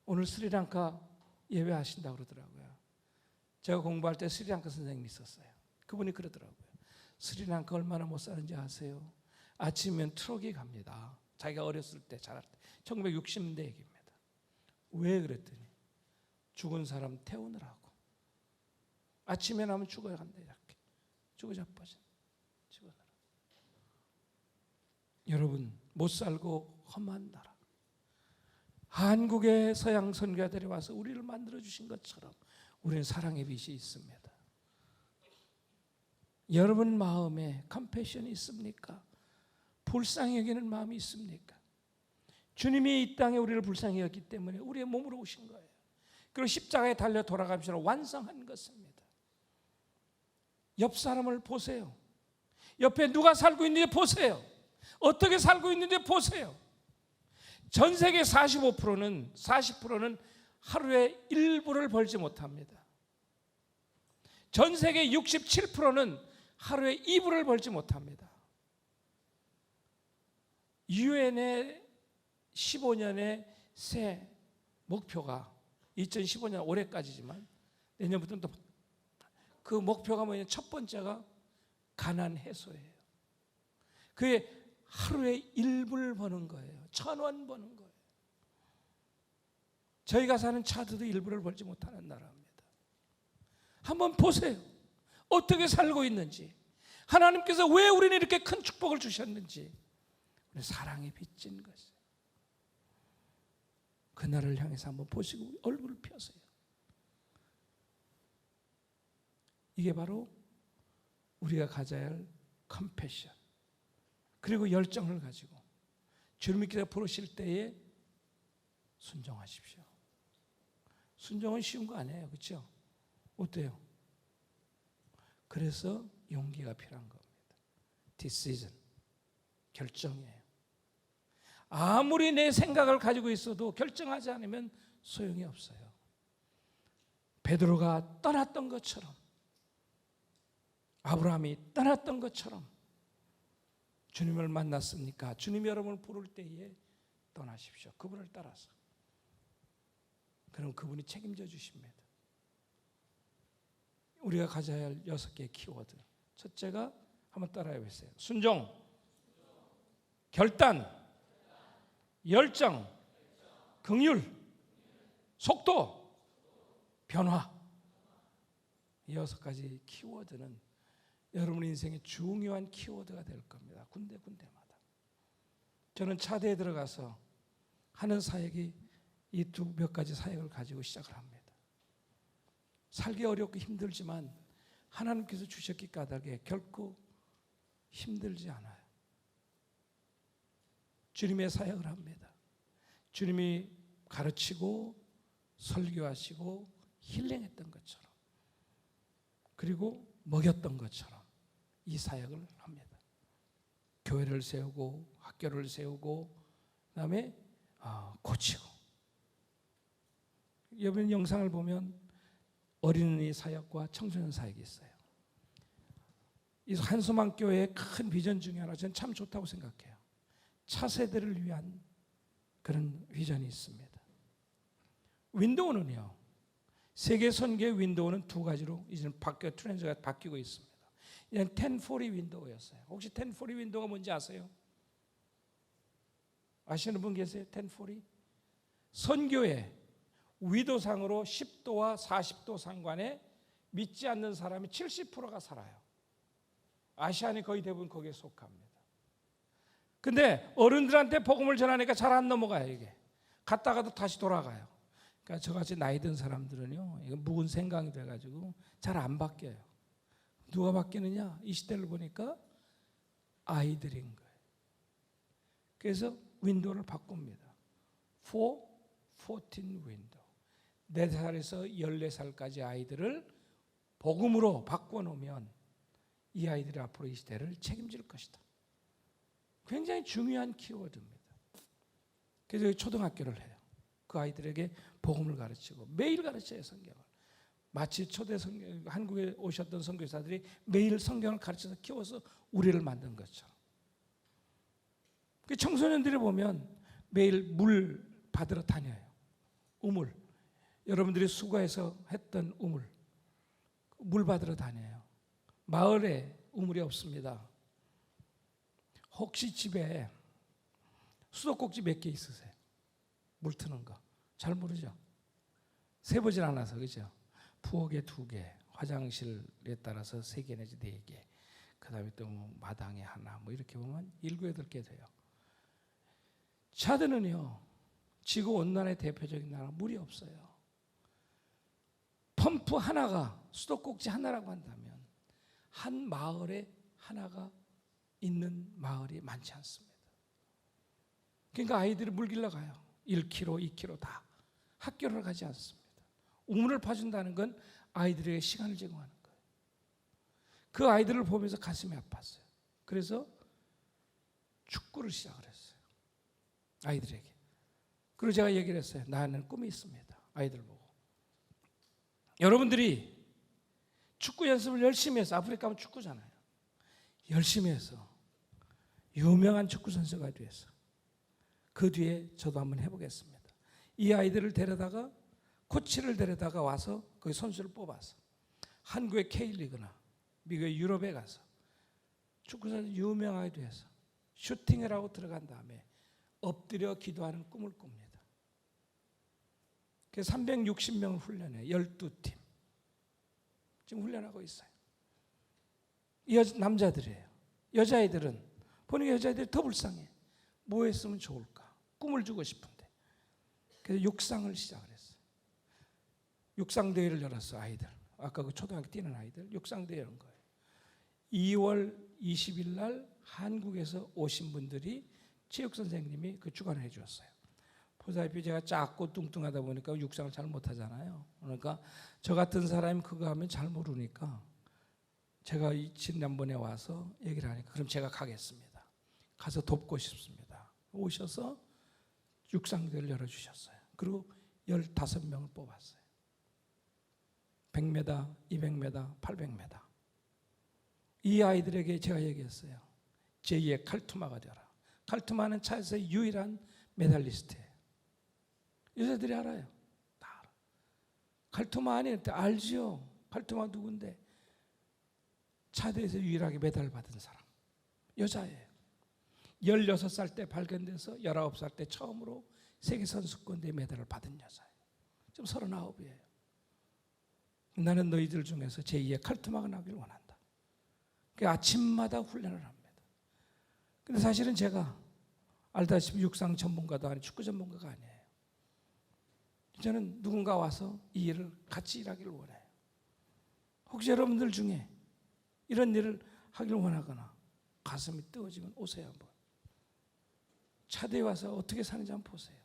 오늘 스리랑카 예배하신다고 그러더라고요. 제가 공부할 때 스리랑카 선생님이 있었어요. 그분이 그러더라고요. 스리랑카 얼마나 못 사는지 아세요? 아침이면 트럭이 갑니다. 자기가 어렸을 때 자랄 때 1960년대 얘기입니다. 왜 그랬더니 죽은 사람 태우느라고. 아침에 나면 죽어야 간다 이렇게. 죽어 자빠진. 죽어라. 여러분 못 살고 험한 나라. 한국의 서양 선교사들이 와서 우리를 만들어 주신 것처럼 우리는 사랑의 빛이 있습니다. 여러분 마음에 컴패션이 있습니까? 불쌍히 여기는 마음이 있습니까? 주님이 이 땅에 우리를 불쌍히 여겼기 때문에 우리의 몸으로 오신 거예요. 그리고 십자가에 달려 돌아가면서 완성한 것입니다. 옆 사람을 보세요. 옆에 누가 살고 있는지 보세요. 어떻게 살고 있는지 보세요. 전 세계 40%는 하루에 1불을 벌지 못합니다. 전 세계 67%는 하루에 2불을 벌지 못합니다. 유엔의 15년의 새 목표가 2015년 올해까지지만 내년부터는 또 그 목표가 뭐냐면 첫 번째가 가난 해소예요. 그게 하루에 1불 버는 거예요. 1,000원 버는 거예요. 저희가 사는 차드도 1불을 벌지 못하는 나라입니다. 한번 보세요. 어떻게 살고 있는지, 하나님께서 왜 우리는 이렇게 큰 축복을 주셨는지, 우리 사랑에 빚진 것이에요. 그날을 향해서 한번 보시고 얼굴을 펴세요. 이게 바로 우리가 가져야 할 컴패션, 그리고 열정을 가지고 주님께서 부르실 때에 순종하십시오. 순종은 쉬운 거 아니에요, 그렇죠? 어때요? 그래서 용기가 필요한 겁니다. decision, 결정이에요. 아무리 내 생각을 가지고 있어도 결정하지 않으면 소용이 없어요. 베드로가 떠났던 것처럼, 아브라함이 떠났던 것처럼 주님을 만났습니까? 주님이 여러분을 부를 때에 떠나십시오. 그분을 따라서. 그럼 그분이 책임져 주십니다. 우리가 가져야 할 6개의 키워드. 첫째가 한번 따라해 보세요. 순종, 결단, 열정, 긍휼, 속도, 변화. 이 6가지 키워드는 여러분 인생의 중요한 키워드가 될 겁니다. 군데군데마다. 저는 차대에 들어가서 하는 사역이 이 몇 가지 사역을 가지고 시작을 합니다. 살기 어렵고 힘들지만 하나님께서 주셨기 까닭에 결코 힘들지 않아요. 주님의 사역을 합니다. 주님이 가르치고 설교하시고 힐링했던 것처럼, 그리고 먹였던 것처럼 이 사역을 합니다. 교회를 세우고 학교를 세우고 그다음에 고치고. 이번 영상을 보면 어린이 사역과 청소년 사역이 있어요. 이 한소망 교회의 큰 비전 중에 하나, 저는 참 좋다고 생각해요. 차세대를 위한 그런 비전이 있습니다. 윈도우는요, 세계 선교의 윈도우는 2가지로 이제는 트렌드가 바뀌고 있습니다. 이제는 1040 윈도우였어요. 혹시 1040 윈도우가 뭔지 아세요? 아시는 분 계세요? 1040? 선교의 위도상으로 10도와 40도 상관에 믿지 않는 사람이 70%가 살아요. 아시아는 거의 대부분 거기에 속합니다. 근데 어른들한테 복음을 전하니까 잘 안 넘어가요. 이게 갔다가도 다시 돌아가요. 그러니까 저같이 나이 든 사람들은요, 이거 묵은 생각이 돼가지고 잘 안 바뀌어요. 누가 바뀌느냐? 이 시대를 보니까 아이들인 거예요. 그래서 윈도우를 바꿉니다. 14 윈도우. 4살에서 14살까지 아이들을 복음으로 바꿔놓으면 이 아이들이 앞으로 이 시대를 책임질 것이다. 굉장히 중요한 키워드입니다. 그래서 초등학교를 해요. 그 아이들에게 복음을 가르치고 매일 가르쳐요, 성경을. 마치 초대 한국에 오셨던 선교사들이 매일 성경을 가르쳐서 키워서 우리를 만든 것처럼. 그 청소년들이 보면 매일 물 받으러 다녀요. 우물. 여러분들이 수거해서 했던 우물. 물 받으러 다녀요. 마을에 우물이 없습니다. 혹시 집에 수도꼭지 몇 개 있으세요? 물 트는 거. 잘 모르죠? 세보질 않아서, 그죠? 부엌에 2개, 화장실에 따라서 3개 내지 4개, 그 다음에 또 마당에 하나, 이렇게 보면 7, 8개 돼요. 차드는요, 지구온난화의 대표적인 나라, 물이 없어요. 펌프 하나가, 수도꼭지 하나라고 한다면 한 마을에 하나가 있는 마을이 많지 않습니다. 그러니까 아이들이 물 길러 가요. 1km, 2km 다. 학교를 가지 않습니다. 우물을 파준다는 건 아이들에게 시간을 제공하는 거예요. 그 아이들을 보면서 가슴이 아팠어요. 그래서 축구를 시작을 했어요. 아이들에게. 그리고 제가 얘기를 했어요. 나는 꿈이 있습니다. 아이들 보고. 여러분들이 축구 연습을 열심히 해서, 아프리카 하면 축구잖아요. 열심히 해서 유명한 축구 선수가 돼서 그 뒤에 저도 한번 해보겠습니다. 이 아이들을 데려다가, 코치를 데려다가 와서 그 선수를 뽑아서 한국의 K리그나 미국의 유럽에 가서 축구 선수 유명하게 돼서 슈팅을 하고 들어간 다음에 엎드려 기도하는 꿈을 꿉니다. 그래서 360명을 훈련해 12팀 지금 훈련하고 있어요. 남자들이에요. 여자애들은 보니까 여자애들이 더 불쌍해. 뭐 했으면 좋을까? 꿈을 주고 싶은데. 그래서 육상을 시작을 했어요. 육상대회를 열었어. 아이들, 아까 그 초등학교 뛰는 아이들 육상대회 연 거예요. 2월 20일 날 한국에서 오신 분들이 체육선생님이 그 주관을 해 주었어요. 보다시피 제가 작고 뚱뚱하다 보니까 육상을 잘 못하잖아요. 그러니까 저 같은 사람이 그거 하면 잘 모르니까 제가 지난번에 와서 얘기를 하니까 그럼 제가 가겠습니다. 가서 돕고 싶습니다. 오셔서 육상대회를 열어주셨어요. 그리고 15명을 뽑았어요. 100m, 200m, 800m. 이 아이들에게 제가 얘기했어요. 제2의 칼투마가 되라. 칼투마는 차에서의 유일한 메달리스트예요. 여자들이 알아요. 다 알아. 칼투마 아니한테 알지요. 칼투마 누군데? 차대에서 유일하게 메달을 받은 사람. 여자예요. 16살 때 발견돼서 19살 때 처음으로 세계선수권대회 메달을 받은 여자예요. 지금 39이에요. 나는 너희들 중에서 제2의 칼투마가 나길 원한다. 그 아침마다 훈련을 합니다. 근데 사실은 제가 알다시피 육상 전문가도 아니고 축구 전문가가 아니에요. 저는 누군가 와서 이 일을 같이 일하기를 원해요. 혹시 여러분들 중에 이런 일을 하기를 원하거나 가슴이 뜨거워지면 오세요. 한번 차대에 와서 어떻게 사는지 한번 보세요.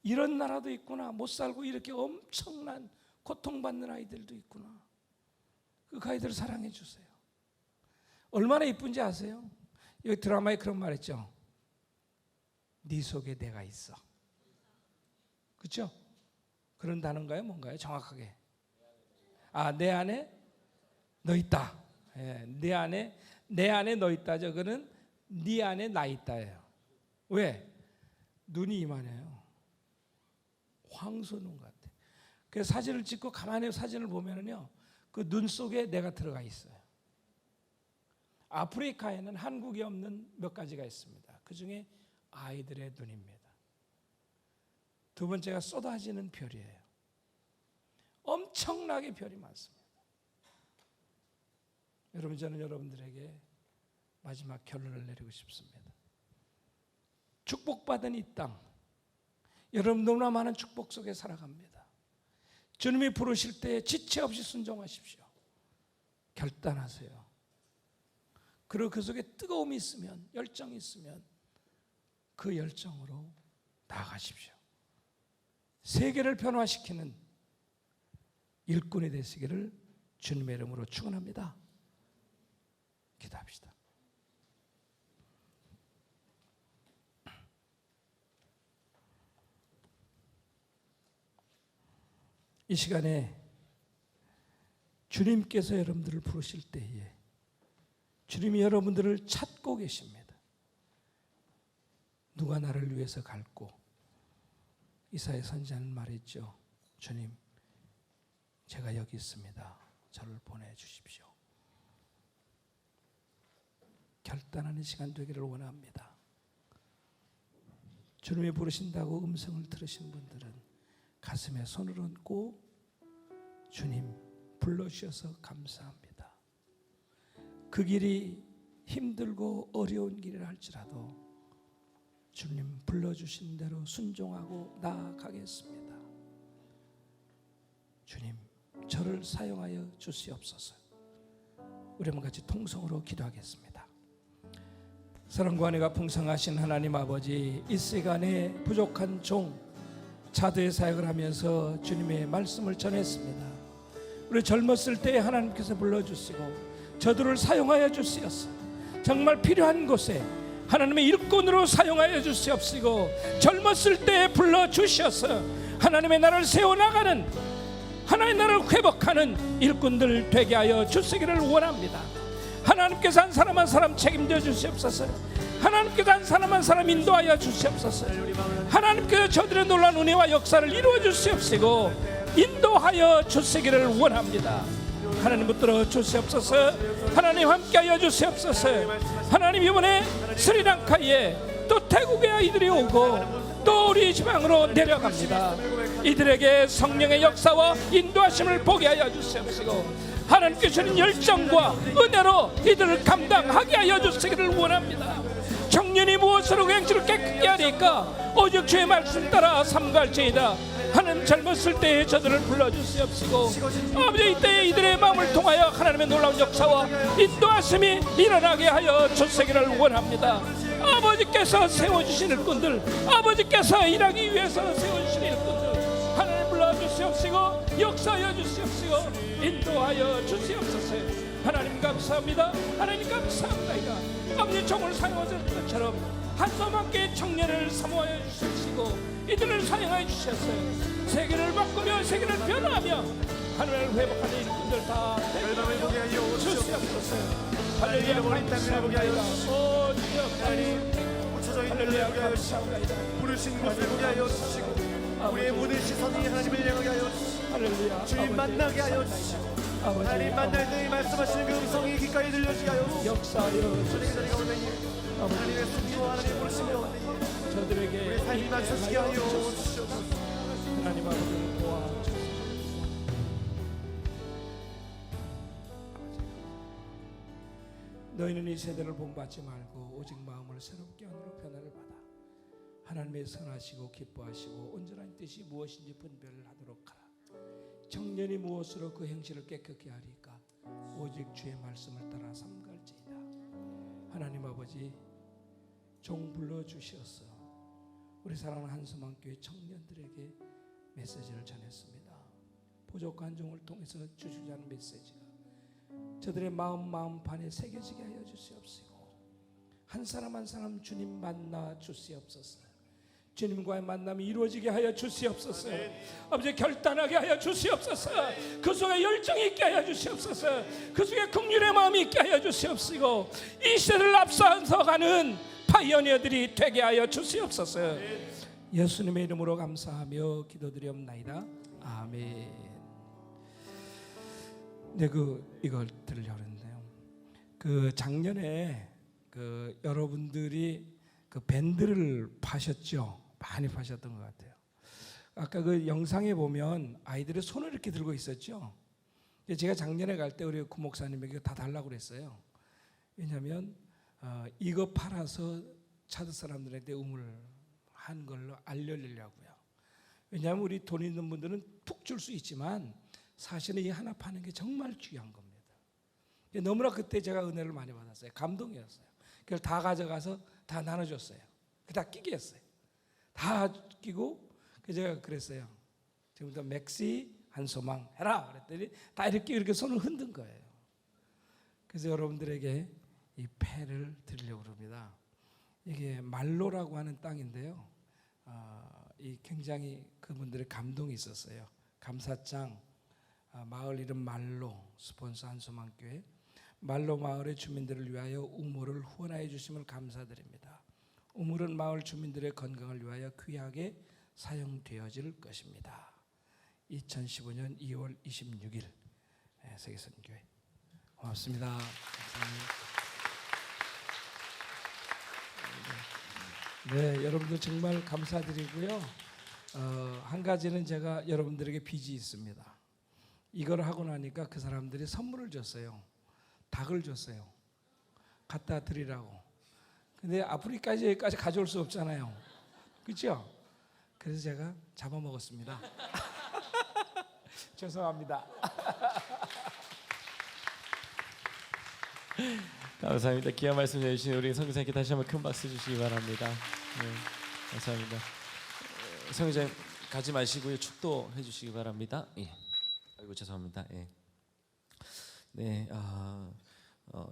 이런 나라도 있구나. 못 살고 이렇게 엄청난 고통받는 아이들도 있구나. 그 아이들을 사랑해 주세요. 얼마나 이쁜지 아세요? 여기 드라마에 그런 말 했죠. 네 속에 내가 있어. 그렇죠? 그런다는가요? 뭔가요? 정확하게. 내 안에 너 있다. 예, 내 안에 너 있다. 저거는 네 안에 나 있다예요. 왜? 눈이 이만해요. 황소눈 같아. 그래서 사진을 찍고 가만히 사진을 보면은요, 그 눈 속에 내가 들어가 있어요. 아프리카에는 한국이 없는 몇 가지가 있습니다. 그 중에 아이들의 눈입니다. 두 번째가 쏟아지는 별이에요. 엄청나게 별이 많습니다. 여러분, 저는 여러분들에게 마지막 결론을 내리고 싶습니다. 축복받은 이 땅, 여러분 너무나 많은 축복 속에 살아갑니다. 주님이 부르실 때 지체 없이 순종하십시오. 결단하세요. 그리고 그 속에 뜨거움이 있으면, 열정이 있으면 그 열정으로 나아가십시오. 세계를 변화시키는 일꾼이 되시기를 주님의 이름으로 축원합니다. 기도합시다. 이 시간에 주님께서 여러분들을 부르실 때에 주님이 여러분들을 찾고 계십니다. 누가 나를 위해서 갈고, 이사야 선지자는 말했죠. 주님, 제가 여기 있습니다. 저를 보내주십시오. 결단하는 시간 되기를 원합니다. 주님이 부르신다고 음성을 들으신 분들은 가슴에 손을 얹고 주님 불러주셔서 감사합니다. 그 길이 힘들고 어려운 길이라 할지라도 주님 불러주신 대로 순종하고 나아가겠습니다. 주님, 저를 사용하여 주시옵소서. 우리 한번 같이 통성으로 기도하겠습니다. 사랑과 은혜가 풍성하신 하나님 아버지, 이 시간에 부족한 종 차도의 사역을 하면서 주님의 말씀을 전했습니다. 우리 젊었을 때 하나님께서 불러주시고 저들을 사용하여 주시었어. 정말 필요한 곳에 하나님의 일꾼으로 사용하여 주시옵시고 젊었을 때 불러주셔서 하나님의 나라를 세워나가는, 하나님의 나라를 회복하는 일꾼들 되게 하여 주시기를 원합니다. 하나님께서 한 사람 한 사람 책임져 주시옵소서. 하나님께서 한 사람 한 사람 인도하여 주시옵소서. 하나님께서 저들의 놀라운 은혜와 역사를 이루어 주시옵시고 인도하여 주시기를 원합니다. 하나님 붙들어 주시옵소서. 하나님 함께하여 주시옵소서. 하나님 이번에 스리랑카에 또 태국의 아이들이 오고 또 우리 지방으로 내려갑니다. 이들에게 성령의 역사와 인도하심을 보게 하여 주시옵시고 하나님께 주는 열정과 은혜로 이들을 감당하게 하여 주시기를 원합니다. 청년이 무엇으로 행실을 깨끗게 하리까? 오직 주의 말씀 따라 삼갈지이다. 하나님 젊었을 때에 저들을 불러주시옵시고 아버지 이때에 이들의 마음을 통하여 하나님의 놀라운 역사와 인도하심이 일어나게 하여 주시기를 원합니다. 아버지께서 세워주신 일꾼들, 아버지께서 일하기 위해서 세워주신 일꾼들 하나님 불러주시옵시고 역사하여 주시옵시고 인도하여 주시옵소서. 하나님 감사합니다. 하나님 감사합니다. 아버지 종을 사용하실 것처럼 한섬함께 청년을 사모하여 주시옵시고 이들을 사용하여 주셨어요. 세계를 바꾸며 세계를 변화하며 하나님을 회복하는 일꾼들 다 열방을 보게 하여 주시옵소서. 할렐루야 감사합니다. 오 주여 하나님 묻혀져 있는 할렐루야 보게 하여 감사합니다. 부르신 곳을 보게 하여 주시고 우리의 모든 시선이 하나님을 향하게 하여 주시고 할렐루야 주님 만나게 하여 주시고 하나님 만날 때 말씀하시는 그 음성이 귀까지 들려지게 하여 주시고 역사하여 저희가 올매니 하나님의 숨기와 하나님의 부르심으로 저들에게 우리의 삶이 맞춰지게 하여 주시옵소서. 하나님 아버지를 도와주시옵소서. 너희는 이 세대를 본받지 말고 오직 마음을 새롭게 하므로 변화를 받아 하나님의 선하시고 기뻐하시고 온전한 뜻이 무엇인지 분별을 하도록 하라. 청년이 무엇으로 그 행실을 깨끗게 하리까? 오직 주의 말씀을 따라 삼갈지이다. 하나님 아버지 종 불러주시었어. 우리 사랑하는 한섬한교회 청년들에게 메시지를 전했습니다. 부족한 종을 통해서 주시자는 메시지가 저들의 마음판에 새겨지게 하여 주시옵시고 한 사람 한 사람 주님 만나 주시옵소서. 주님과의 만남이 이루어지게 하여 주시옵소서. 아버지 결단하게 하여 주시옵소서. 그 속에 열정이 있게 하여 주시옵소서. 그 속에 긍휼의 마음이 있게 하여 주시옵시고 이 시대를 앞서서 가는 파이어니어들이 되게 하여 주시옵소서. 예수님의 이름으로 감사하며 기도드리옵나이다. 아멘. 네, 이걸 들으려고 했는데요. 작년에 여러분들이 밴드를 파셨죠? 많이 파셨던 것 같아요. 아까 영상에 보면 아이들의 손을 이렇게 들고 있었죠? 제가 작년에 갈 때 우리 구 목사님에게 다 달라고 그랬어요. 왜냐하면 이거 팔아서 차드 사람들한테 우물한 걸로 알려주려고요. 왜냐하면 우리 돈 있는 분들은 푹 줄 수 있지만 사실은 이 하나 파는 게 정말 귀한 겁니다. 너무나 그때 제가 은혜를 많이 받았어요. 감동이었어요. 그걸 다 가져가서 다 나눠줬어요. 다 끼게 했어요. 다 끼고 제가 그랬어요. 지금부터 맥시 한 소망 해라 그랬더니 다 이렇게 손을 흔든 거예요. 그래서 여러분들에게 이 패를 드리려고 합니다. 이게 말로라고 하는 땅인데요. 이 굉장히 그분들의 감동이 있었어요. 감사장 마을 이름 말로 스폰서 한소망교회 말로 마을의 주민들을 위하여 우물을 후원하여 주심을 감사드립니다. 우물은 마을 주민들의 건강을 위하여 귀하게 사용되어질 것입니다. 2015년 2월 26일 세계선교회 고맙습니다. 네, 여러분들 정말 감사드리고요. 한 가지는 제가 여러분들에게 빚이 있습니다. 이걸 하고 나니까 그 사람들이 선물을 줬어요. 닭을 줬어요. 갖다 드리라고. 근데 아프리카까지 가져올 수 없잖아요. 그렇죠? 그래서 제가 잡아먹었습니다. 죄송합니다. 감사합니다. 귀한 말씀 해주신 우리 성교사님께 다시 한번 큰 박수 주시기 바랍니다. 네, 감사합니다. 성교사님 가지 마시고요. 축도해 주시기 바랍니다. 예. 아이고 죄송합니다. 예. 네,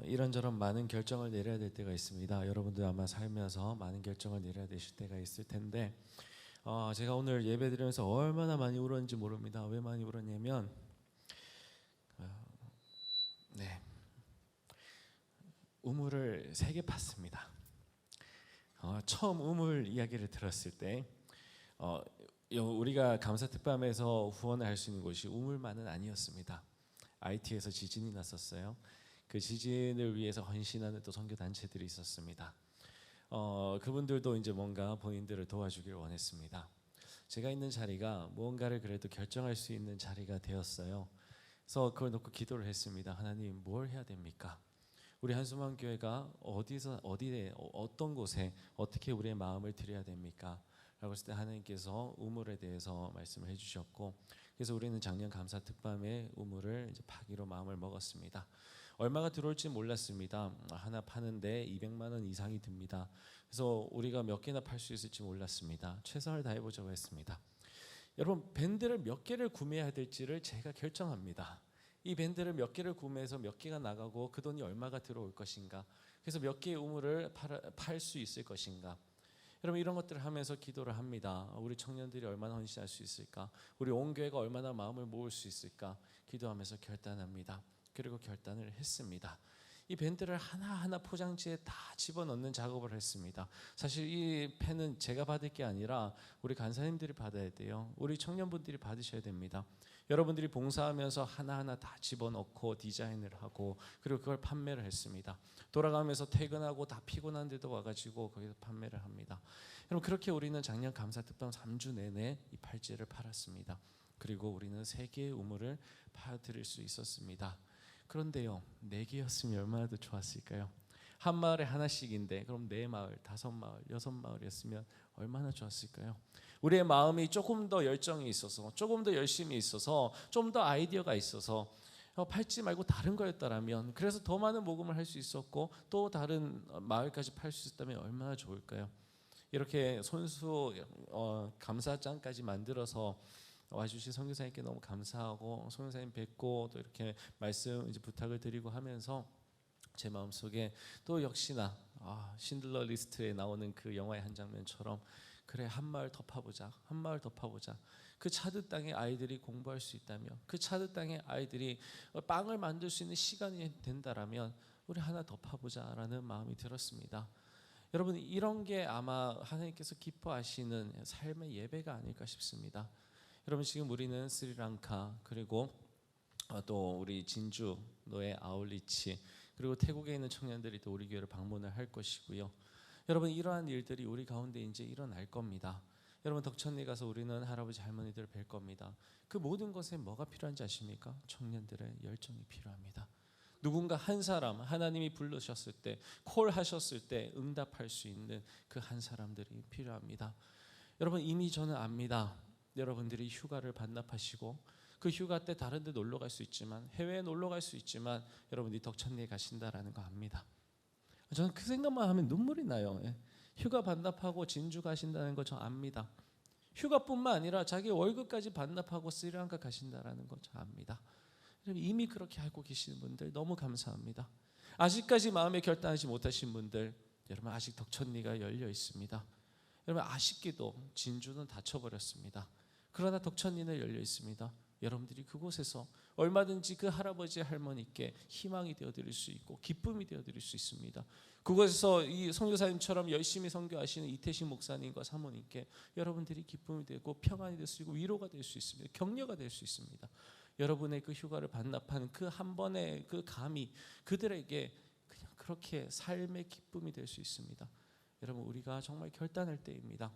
이런저런 많은 결정을 내려야 될 때가 있습니다. 여러분들 아마 살면서 많은 결정을 내려야 되실 때가 있을 텐데 제가 오늘 예배 드리면서 얼마나 많이 울었는지 모릅니다. 왜 많이 울었냐면 우물을 3개 팠습니다. 처음 우물 이야기를 들었을 때 우리가 감사특밤에서 후원을 할 수 있는 곳이 우물만은 아니었습니다. IT에서 지진이 났었어요. 그 지진을 위해서 헌신하는 또 선교 단체들이 있었습니다. 그분들도 이제 뭔가 본인들을 도와주기를 원했습니다. 제가 있는 자리가 무언가를 그래도 결정할 수 있는 자리가 되었어요. 그래서 그걸 놓고 기도를 했습니다. 하나님, 뭘 해야 됩니까? 우리 한수만 교회가 어디에 어떤 곳에 어떻게 우리의 마음을 드려야 됩니까? 라고 했을 때 하나님께서 우물에 대해서 말씀을 해주셨고, 그래서 우리는 작년 감사 특밤에 우물을 이제 파기로 마음을 먹었습니다. 얼마가 들어올지 몰랐습니다. 하나 파는데 200만 원 이상이 듭니다. 그래서 우리가 몇 개나 팔 수 있을지 몰랐습니다. 최선을 다해보자고 했습니다. 여러분, 밴드를 몇 개를 구매해야 될지를 제가 결정합니다. 이 밴드를 몇 개를 구매해서 몇 개가 나가고 그 돈이 얼마가 들어올 것인가, 그래서 몇 개의 우물을 팔 수 있을 것인가. 여러분, 이런 것들을 하면서 기도를 합니다. 우리 청년들이 얼마나 헌신할 수 있을까, 우리 온 교회가 얼마나 마음을 모을 수 있을까 기도하면서 결단합니다. 그리고 결단을 했습니다. 이 밴드를 하나하나 포장지에 다 집어넣는 작업을 했습니다. 사실 이 펜은 제가 받을 게 아니라 우리 간사님들이 받아야 돼요. 우리 청년분들이 받으셔야 됩니다. 여러분들이 봉사하면서 하나하나 다 집어넣고 디자인을 하고 그리고 그걸 판매를 했습니다. 돌아가면서 퇴근하고 다 피곤한데도 와가지고 거기서 판매를 합니다. 여러분, 그렇게 우리는 작년 감사특밤 3주 내내 이 팔찌를 팔았습니다. 그리고 우리는 3개의 우물을 파드릴 수 있었습니다. 그런데요, 4개였으면 얼마나 더 좋았을까요? 한 마을에 하나씩인데 그럼 4마을, 5마을, 6마을이었으면 얼마나 좋았을까요? 우리의 마음이 조금 더 열정이 있어서, 조금 더 열심히 있어서, 좀 더 아이디어가 있어서 팔찌 말고 다른 거였다라면, 그래서 더 많은 모금을 할 수 있었고 또 다른 마을까지 팔 수 있었다면 얼마나 좋을까요? 이렇게 손수 감사장까지 만들어서 와주신 선교사님께 너무 감사하고, 선교사님 뵙고 또 이렇게 말씀 이제 부탁을 드리고 하면서 제 마음속에 또 역시나 신들러 리스트에 나오는 그 영화의 한 장면처럼, 그래, 한 마을 더 파보자, 한 마을 더 파보자. 그 차드 땅에 아이들이 공부할 수 있다면, 그 차드 땅에 아이들이 빵을 만들 수 있는 시간이 된다라면 우리 하나 더 파보자라는 마음이 들었습니다. 여러분, 이런 게 아마 하나님께서 기뻐하시는 삶의 예배가 아닐까 싶습니다. 여러분, 지금 우리는 스리랑카, 그리고 또 우리 진주, 노예 아울리치, 그리고 태국에 있는 청년들이 또 우리 교회를 방문을 할 것이고요. 여러분, 이러한 일들이 우리 가운데 이제 일어날 겁니다. 여러분, 덕천리 가서 우리는 할아버지 할머니들을 뵐 겁니다. 그 모든 것에 뭐가 필요한지 아십니까? 청년들의 열정이 필요합니다. 누군가 한 사람, 하나님이 부르셨을 때, 콜하셨을 때 응답할 수 있는 그 한 사람들이 필요합니다. 여러분, 이미 저는 압니다. 여러분들이 휴가를 반납하시고 그 휴가 때 다른 데 놀러 갈 수 있지만, 해외에 놀러 갈 수 있지만 여러분들이 덕천리에 가신다라는 거 압니다. 저는 그 생각만 하면 눈물이 나요. 휴가 반납하고 진주 가신다는 거 저 압니다. 휴가뿐만 아니라 자기 월급까지 반납하고 스리랑카 가신다라는 거 저 압니다. 이미 그렇게 알고 계시는 분들 너무 감사합니다. 아직까지 마음에 결단하지 못하신 분들, 여러분, 아직 덕천리가 열려 있습니다. 여러분, 아쉽게도 진주는 닫혀버렸습니다. 그러나 덕천리는 열려 있습니다. 여러분들이 그곳에서 얼마든지 그 할아버지 할머니께 희망이 되어드릴 수 있고 기쁨이 되어드릴 수 있습니다. 그곳에서 이 선교사님처럼 열심히 선교하시는 이태식 목사님과 사모님께 여러분들이 기쁨이 되고 평안이 될 수 있고 위로가 될 수 있습니다. 격려가 될 수 있습니다. 여러분의 그 휴가를 반납하는 그 한 번의 그 감이 그들에게 그냥 그렇게 삶의 기쁨이 될 수 있습니다. 여러분, 우리가 정말 결단할 때입니다.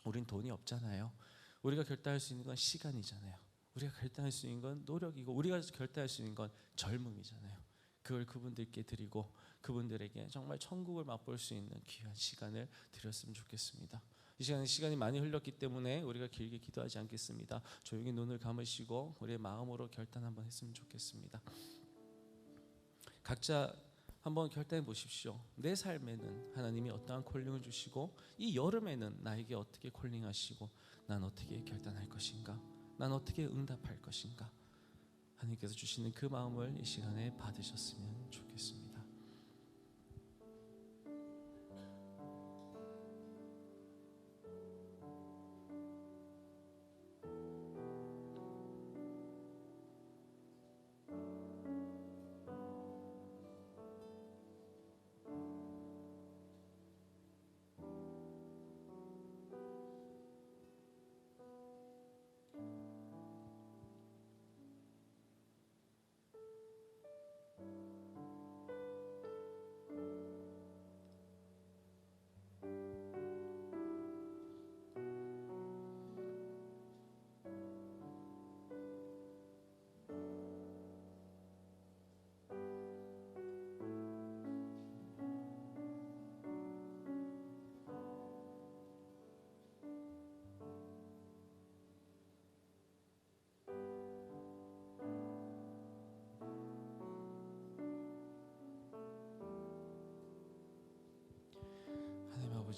우린 돈이 없잖아요. 우리가 결단할 수 있는 건 시간이잖아요. 우리가 결단할 수 있는 건 노력이고, 우리가 결단할 수 있는 건 젊음이잖아요. 그걸 그분들께 드리고 그분들에게 정말 천국을 맛볼 수 있는 귀한 시간을 드렸으면 좋겠습니다. 이 시간이 많이 흘렀기 때문에 우리가 길게 기도하지 않겠습니다. 조용히 눈을 감으시고 우리의 마음으로 결단 한번 했으면 좋겠습니다. 각자 한번 결단해 보십시오. 내 삶에는 하나님이 어떠한 콜링을 주시고, 이 여름에는 나에게 어떻게 콜링하시고, 난 어떻게 결단할 것인가, 난 어떻게 응답할 것인가. 하나님께서 주시는 그 마음을 이 시간에 받으셨으면 좋겠습니다.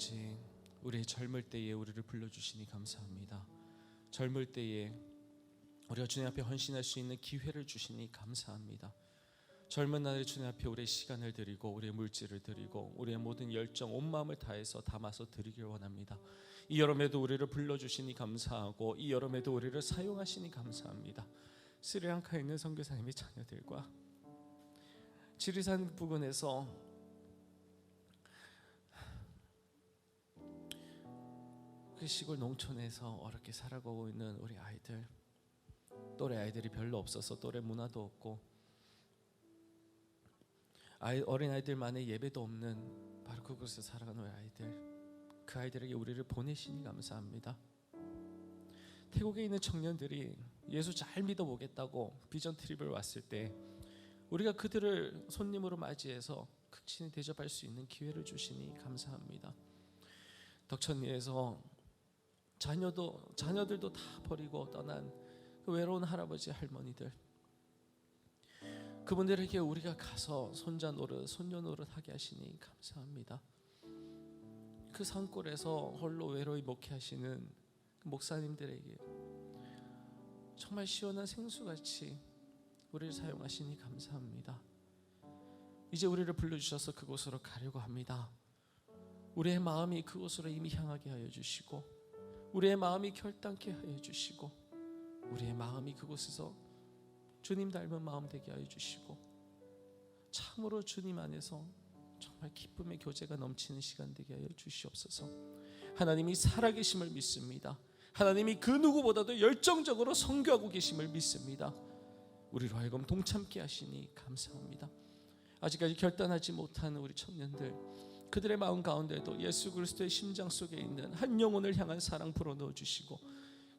아버지, 우리의 젊을 때에 우리를 불러주시니 감사합니다. 젊을 때에 우리가 주님 앞에 헌신할 수 있는 기회를 주시니 감사합니다. 젊은 날에 주님 앞에 우리의 시간을 드리고 우리의 물질을 드리고 우리의 모든 열정 온 마음을 다해서 담아서 드리길 원합니다. 이 여름에도 우리를 불러주시니 감사하고 이 여름에도 우리를 사용하시니 감사합니다. 스리랑카에 있는 선교사님의 자녀들과 지리산 부근에서 그 시골 농촌에서 어렵게 살아가고 있는 우리 아이들, 또래 아이들이 별로 없어서 또래 문화도 없고 어린 아이들만의 예배도 없는 바로 그곳에서 살아가는 우리 아이들, 그 아이들에게 우리를 보내시니 감사합니다. 태국에 있는 청년들이 예수 잘 믿어보겠다고 비전 트립을 왔을 때 우리가 그들을 손님으로 맞이해서 극진히 대접할 수 있는 기회를 주시니 감사합니다. 덕천리에서 자녀들도 다 버리고 떠난 그 외로운 할아버지 할머니들, 그분들에게 우리가 가서 손자 노릇 손녀 노릇 하게 하시니 감사합니다. 그 산골에서 홀로 외로이 목회하시는 그 목사님들에게 정말 시원한 생수같이 우리를 사용하시니 감사합니다. 이제 우리를 불러주셔서 그곳으로 가려고 합니다. 우리의 마음이 그곳으로 이미 향하게 하여 주시고 우리의 마음이 결단케 하여 주시고 우리의 마음이 그곳에서 주님 닮은 마음 되게 하여 주시고 참으로 주님 안에서 정말 기쁨의 교제가 넘치는 시간 되게 하여 주시옵소서. 하나님이 살아계심을 믿습니다. 하나님이 그 누구보다도 열정적으로 선교하고 계심을 믿습니다. 우리로 하여금 동참케 하시니 감사합니다. 아직까지 결단하지 못한 우리 청년들, 그들의 마음 가운데도 예수 그리스도의 심장 속에 있는 한 영혼을 향한 사랑 불어넣어 주시고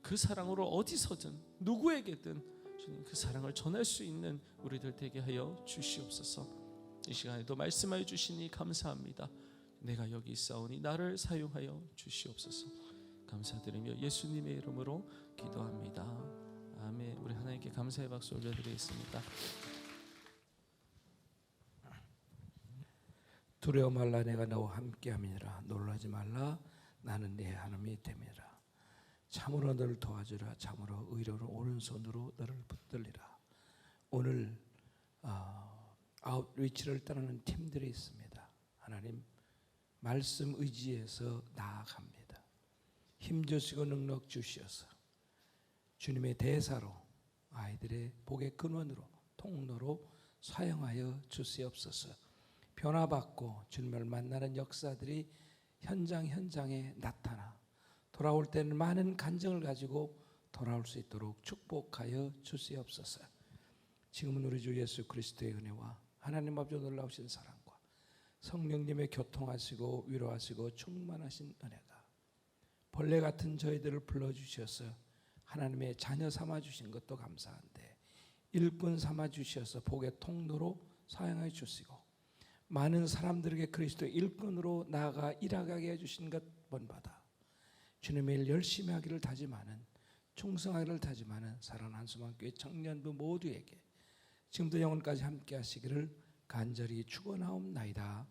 그 사랑으로 어디서든 누구에게든 주님 그 사랑을 전할 수 있는 우리들 되게 하여 주시옵소서. 이 시간에도 말씀하여 주시니 감사합니다. 내가 여기 있사오니 나를 사용하여 주시옵소서. 감사드리며 예수님의 이름으로 기도합니다. 아멘. 우리 하나님께 감사의 박수 올려드리겠습니다. 두려워 말라, 내가 너와 함께함이니라. 놀라지 말라, 나는 네 하나님이 됨이라. 참으로 너를 도와주라. 참으로 의로운 오른손으로 너를 붙들리라. 오늘 아웃리치를 따르는 팀들이 있습니다. 하나님 말씀 의지해서 나아갑니다. 힘주시고 능력 주시어서 주님의 대사로 아이들의 복의 근원으로 통로로 사용하여 주시옵소서. 변화받고 주님을 만나는 역사들이 현장에 나타나 돌아올 때는 많은 간증을 가지고 돌아올 수 있도록 축복하여 주시옵소서. 지금은 우리 주 예수 그리스도의 은혜와 하나님 아버지 놀라우신 사랑과 성령님의 교통하시고 위로하시고 충만하신 은혜가 벌레 같은 저희들을 불러주셔서 하나님의 자녀 삼아주신 것도 감사한데 일꾼 삼아주셔서 복의 통로로 사용해 주시고 많은 사람들에게 그리스도의 일꾼으로 나아가 일하게 해주신 것 본받아 주님의 일 열심히 하기를 다짐하는 충성하기를 다짐하는 사랑하는 한수만교회 청년부 모두에게 지금도 영원까지 함께 하시기를 간절히 축원하옵나이다.